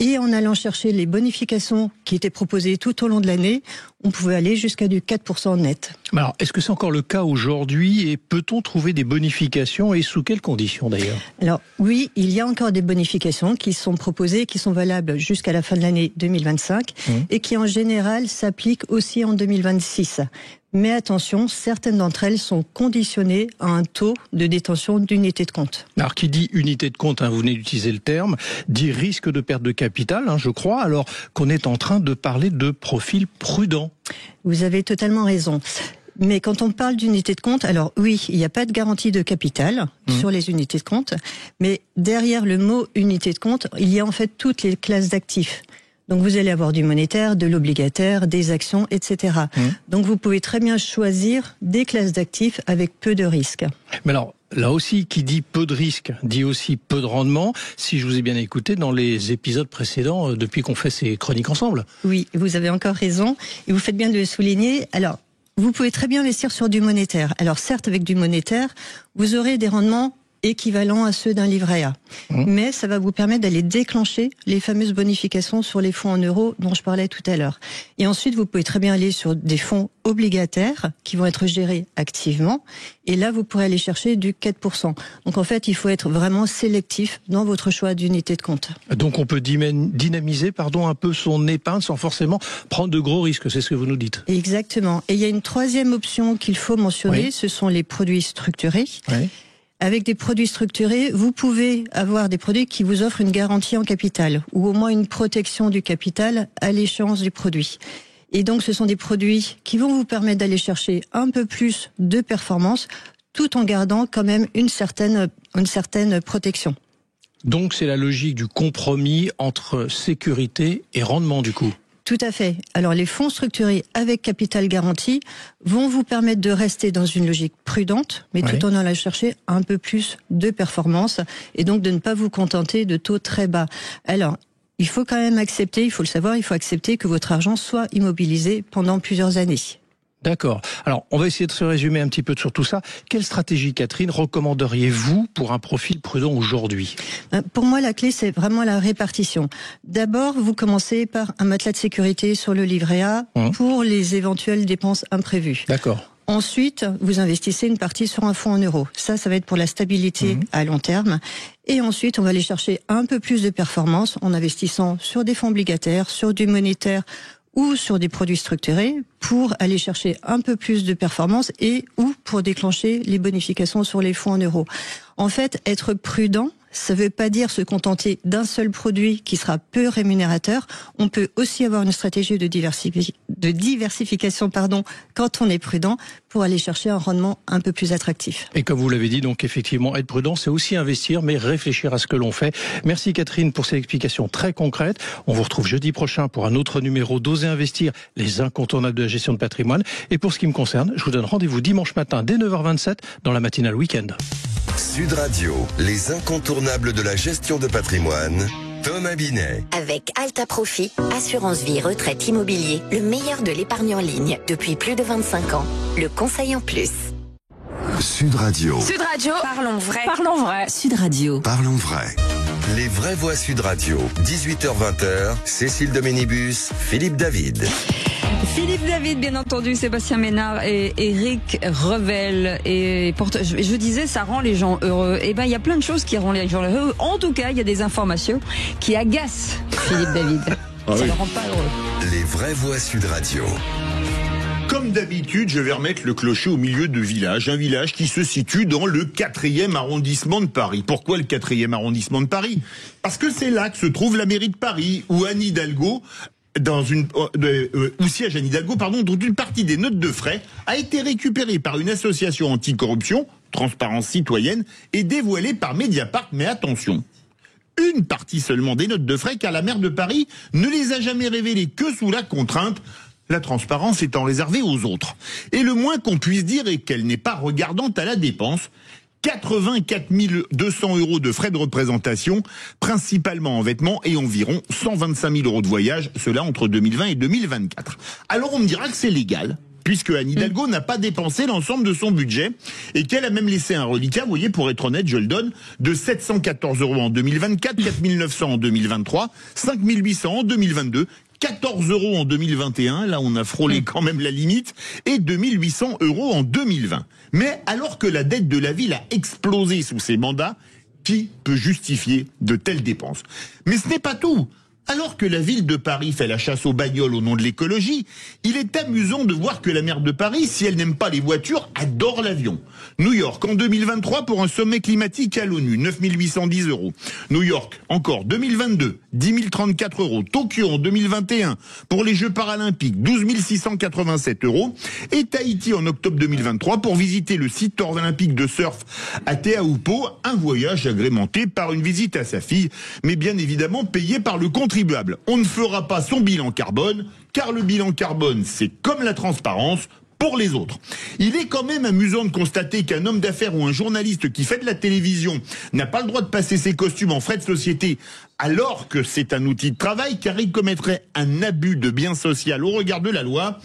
et en allant chercher les bonifications qui étaient proposées tout au long de l'année, on pouvait aller jusqu'à du 4% net. Alors, est-ce que c'est encore le cas aujourd'hui et peut-on trouver des bonifications et sous quelles conditions d'ailleurs? Alors oui, il y a encore des bonifications qui sont proposées, qui sont valables jusqu'à la fin de l'année 2025 et qui en général s'appliquent aussi en 2026. Mais attention, certaines d'entre elles sont conditionnées à un taux de détention d'unité de compte. Alors qui dit unité de compte, vous venez d'utiliser le terme, dit risque de perte de capital, je crois, alors qu'on est en train de parler de profil prudent. Vous avez totalement raison. Mais quand on parle d'unité de compte, alors oui, il n'y a pas de garantie de capital sur les unités de compte, mais derrière le mot unité de compte, il y a en fait toutes les classes d'actifs. Donc vous allez avoir du monétaire, de l'obligataire, des actions, etc. Donc vous pouvez très bien choisir des classes d'actifs avec peu de risques. Mais alors, là aussi, qui dit peu de risques, dit aussi peu de rendement, si je vous ai bien écouté dans les épisodes précédents, depuis qu'on fait ces chroniques ensemble. Oui, vous avez encore raison, et vous faites bien de le souligner. Alors, vous pouvez très bien investir sur du monétaire. Alors certes, avec du monétaire, vous aurez des rendements équivalents à ceux d'un livret A. Mais ça va vous permettre d'aller déclencher les fameuses bonifications sur les fonds en euros dont je parlais tout à l'heure. Et ensuite, vous pouvez très bien aller sur des fonds obligataires qui vont être gérés activement. Et là, vous pourrez aller chercher du 4%. Donc en fait, il faut être vraiment sélectif dans votre choix d'unité de compte. Donc on peut dynamiser un peu son épargne sans forcément prendre de gros risques, c'est ce que vous nous dites. Exactement. Et il y a une troisième option qu'il faut mentionner, ce sont les produits structurés. Avec des produits structurés, vous pouvez avoir des produits qui vous offrent une garantie en capital ou au moins une protection du capital à l'échéance du produit. Et donc, ce sont des produits qui vont vous permettre d'aller chercher un peu plus de performance tout en gardant quand même une certaine protection. Donc, c'est la logique du compromis entre sécurité et rendement du coup. Tout à fait. Alors les fonds structurés avec capital garanti vont vous permettre de rester dans une logique prudente, mais tout en allant chercher un peu plus de performance et donc de ne pas vous contenter de taux très bas. Alors, il faut quand même accepter, il faut le savoir, il faut accepter que votre argent soit immobilisé pendant plusieurs années. D'accord. Alors, on va essayer de se résumer un petit peu sur tout ça. Quelle stratégie, Catherine, recommanderiez-vous pour un profil prudent aujourd'hui? Pour moi, la clé, c'est vraiment la répartition. D'abord, vous commencez par un matelas de sécurité sur le livret A pour les éventuelles dépenses imprévues. D'accord. Ensuite, vous investissez une partie sur un fonds en euros. Ça va être pour la stabilité à long terme. Et ensuite, on va aller chercher un peu plus de performance en investissant sur des fonds obligataires, sur du monétaire, ou sur des produits structurés pour aller chercher un peu plus de performance et ou pour déclencher les bonifications sur les fonds en euros. En fait, être prudent, ça ne veut pas dire se contenter d'un seul produit qui sera peu rémunérateur. On peut aussi avoir une stratégie de diversification quand on est prudent pour aller chercher un rendement un peu plus attractif. Et comme vous l'avez dit, donc effectivement, être prudent, c'est aussi investir, mais réfléchir à ce que l'on fait. Merci Catherine pour ces explications très concrètes. On vous retrouve jeudi prochain pour un autre numéro d'Oser investir, les incontournables de la gestion de patrimoine. Et pour ce qui me concerne, je vous donne rendez-vous dimanche matin dès 9h27 dans la matinale week-end. Sud Radio, les incontournables de la gestion de patrimoine. Thomas Binet. Avec Alta Profit, assurance vie, retraite, immobilier, le meilleur de l'épargne en ligne depuis plus de 25 ans. Le conseil en plus. Sud Radio. Sud Radio. Parlons vrai. Parlons vrai. Sud Radio. Parlons vrai. Les vraies voix Sud Radio. 18h-20h. Cécile de Ménibus, Philippe David. Philippe David, bien entendu, Sébastien Ménard et Eric Revel. Et je disais, ça rend les gens heureux. Eh ben, il y a plein de choses qui rendent les gens heureux. En tout cas, il y a des informations qui agacent Philippe David. Ça ne rend pas heureux. Les vraies voix Sud Radio. Comme d'habitude, je vais remettre le clocher au milieu de village. Un village qui se situe dans le 4e arrondissement de Paris. Pourquoi le 4e arrondissement de Paris? Parce que c'est là que se trouve la mairie de Paris, où Anne Hidalgo, où siège Anne Hidalgo, dont une partie des notes de frais a été récupérée par une association anticorruption, Transparence Citoyenne, et dévoilée par Mediapart. Mais attention, une partie seulement des notes de frais, car la maire de Paris ne les a jamais révélées que sous la contrainte, la transparence étant réservée aux autres. Et le moins qu'on puisse dire est qu'elle n'est pas regardante à la dépense. 84 200 € de frais de représentation, principalement en vêtements, et environ 125 000 € de voyage, cela entre 2020 et 2024. Alors on me dira que c'est légal, puisque Anne Hidalgo n'a pas dépensé l'ensemble de son budget, et qu'elle a même laissé un reliquat, vous voyez, pour être honnête, je le donne, de 714 € en 2024, 4 900 en 2023, 5 800 en 2022, 14 € en 2021, là on a frôlé quand même la limite, et 2800 € en 2020. Mais alors que la dette de la ville a explosé sous ces mandats, qui peut justifier de telles dépenses? Mais ce n'est pas tout. Alors que la ville de Paris fait la chasse aux bagnoles au nom de l'écologie, il est amusant de voir que la maire de Paris, si elle n'aime pas les voitures, adore l'avion. New York, en 2023, pour un sommet climatique à l'ONU, 9 810 €. New York, encore, 2022, 10 034 €. Tokyo, en 2021, pour les Jeux paralympiques, 12 687 €. Et Tahiti, en octobre 2023, pour visiter le site olympique de surf à Teahupo, un voyage agrémenté par une visite à sa fille, mais bien évidemment payé par le contribuable. On ne fera pas son bilan carbone, car le bilan carbone, c'est comme la transparence pour les autres. Il est quand même amusant de constater qu'un homme d'affaires ou un journaliste qui fait de la télévision n'a pas le droit de passer ses costumes en frais de société, alors que c'est un outil de travail, car il commettrait un abus de bien social au regard de la loi.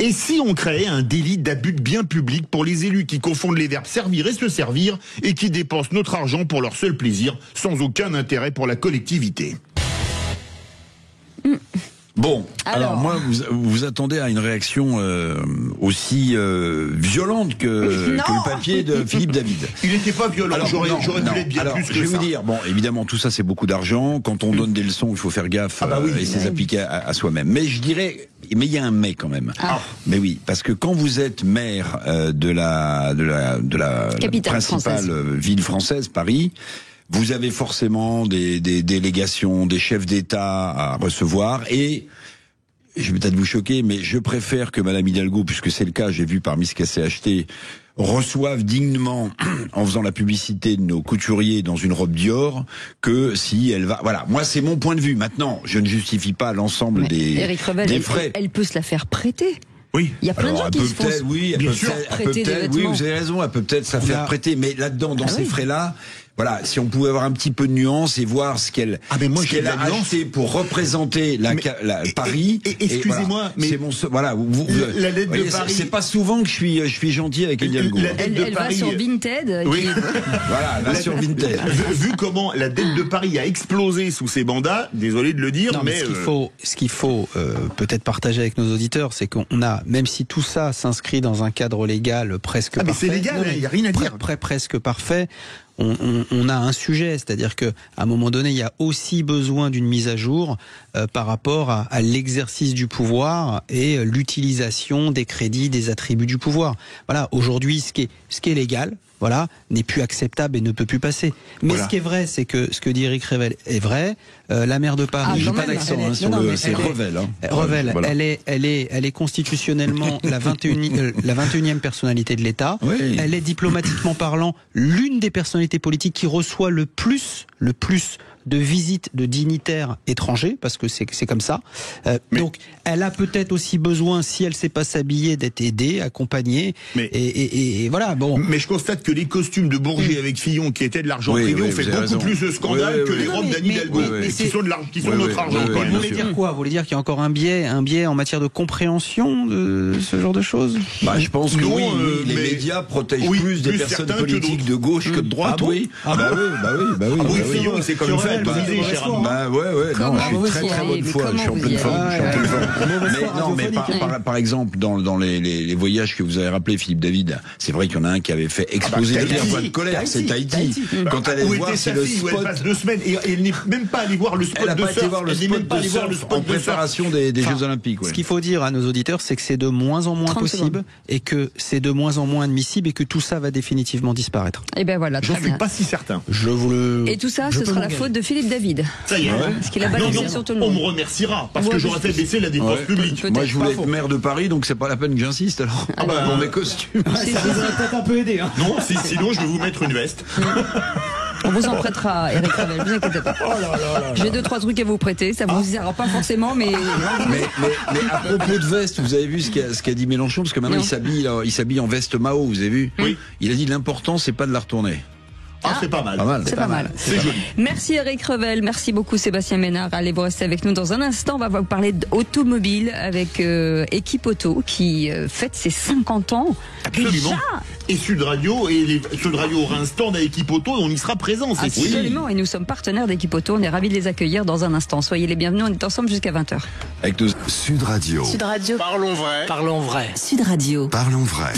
Et si on créait un délit d'abus de biens publics pour les élus qui confondent les verbes servir et se servir, et qui dépensent notre argent pour leur seul plaisir, sans aucun intérêt pour la collectivité? Bon, alors moi, vous attendez à une réaction aussi violente que le papier de Philippe David. Il n'était pas violent, j'aurais pu l'être bien plus que ça. Je vais vous dire, bon, évidemment, tout ça c'est beaucoup d'argent. Quand on donne des leçons, il faut faire gaffe et c'est s'appliquer à soi-même. Mais je dirais, mais il y a un mais quand même. Mais oui, parce que quand vous êtes maire de la principale ville française, Paris, vous avez forcément des délégations, des chefs d'État à recevoir, et je vais peut-être vous choquer, mais je préfère que Madame Hidalgo, puisque c'est le cas, j'ai vu parmi ce qu'elle s'est acheté, reçoive dignement, en faisant la publicité de nos couturiers dans une robe Dior, que si elle va... Voilà, moi c'est mon point de vue. Maintenant, je ne justifie pas l'ensemble des frais. Elle peut se la faire prêter. Oui. Il y a plein de gens qui se font prêter des vêtements. Oui, vous avez raison, elle peut peut-être se la faire prêter, mais là-dedans, dans ces frais-là, voilà, si on pouvait avoir un petit peu de nuance et voir ce qu'elle a acheté pour représenter Paris. Excusez-moi, mais c'est la dette de Paris. C'est pas souvent que je suis gentil avec Hidalgo. Elle va sur Vinted. Oui. Voilà, elle va sur Vinted. Vu comment la dette de Paris a explosé sous ces mandats, désolé de le dire, mais ce qu'il faut peut-être partager avec nos auditeurs, c'est qu'on a, même si tout ça s'inscrit dans un cadre légal presque parfait. Mais c'est légal, il n'y a rien à dire. Presque parfait. On a un sujet, c'est-à-dire que à un moment donné, il y a aussi besoin d'une mise à jour par rapport à l'exercice du pouvoir et l'utilisation des crédits, des attributs du pouvoir. Voilà, aujourd'hui, ce qui est légal, voilà, n'est plus acceptable et ne peut plus passer. Mais ce qui est vrai, c'est que ce que dit Éric Revel est vrai. La maire de Paris, j'ai pas d'accent c'est Revel. Revel, voilà. elle est constitutionnellement la 21e personnalité de l'État. Oui. Elle est diplomatiquement parlant l'une des personnalités politiques qui reçoit le plus de visites de dignitaires étrangers, parce que c'est comme ça. Donc, elle a peut-être aussi besoin, si elle ne sait pas s'habiller, d'être aidée, accompagnée. Et voilà, bon. Mais je constate que les costumes de Bourget avec Fillon, qui étaient de l'argent privé, ont fait beaucoup plus de scandale que les robes d'Anne Hidalgo, qui sont notre argent. Vous voulez dire quoi? Vous voulez dire qu'il y a encore un biais en matière de compréhension de ce genre de choses? Je pense que oui, les médias protègent plus des personnes politiques de gauche que de droite. Oui, Fillon, c'est comme ça. Non, je suis très bonne foi, je suis en pleine forme. Mais non, mais par exemple, dans les voyages que vous avez rappelé, Philippe David, c'est vrai qu'il y en a un qui avait fait exploser le point de colère, c'est Tahiti. Quand elle allait voir, c'est le spot. Elle passe 2 semaines et elle n'est même pas allée voir le spot de surf. En préparation des Jeux Olympiques. Ce qu'il faut dire à nos auditeurs, c'est que c'est de moins en moins possible et que c'est de moins en moins admissible et que tout ça va définitivement disparaître. Et ben voilà. J'en suis pas si certain. Et tout ça, ce sera la faute de Philippe David. Ça y est. Parce qu'il a balancé sur tout le monde. On me remerciera parce que j'aurais fait baisser la dépense publique. Moi, je voulais être maire de Paris, donc c'est pas la peine que j'insiste alors. Pour mes costumes. Ça vous aurait peut-être un peu aidé. Non, sinon je vais vous mettre une veste. On vous en prêtera, Éric Revel, ne vous inquiétez pas. J'ai 2-3 trucs à vous prêter, ça vous ira pas forcément, mais à propos de veste, vous avez vu ce qu'a dit Mélenchon, parce que maintenant il s'habille en veste Mao, vous avez vu? Oui. Il a dit l'important c'est pas de la retourner. C'est pas mal. C'est pas mal. C'est joli. Merci Éric Revel, merci beaucoup Sébastien Ménard. Allez, vous restez avec nous dans un instant. On va vous parler d'automobile avec Équipe Auto qui fête ses 50 ans. Absolument. Déjà. Et Sud Radio, Sud Radio aura un stand à Équipe Auto et on y sera présent. Absolument. Et nous sommes partenaires d'Équipe Auto. On est ravis de les accueillir dans un instant. Soyez les bienvenus. On est ensemble jusqu'à 20h. Avec Sud Radio. Sud Radio. Parlons vrai. Sud Radio. Parlons vrai.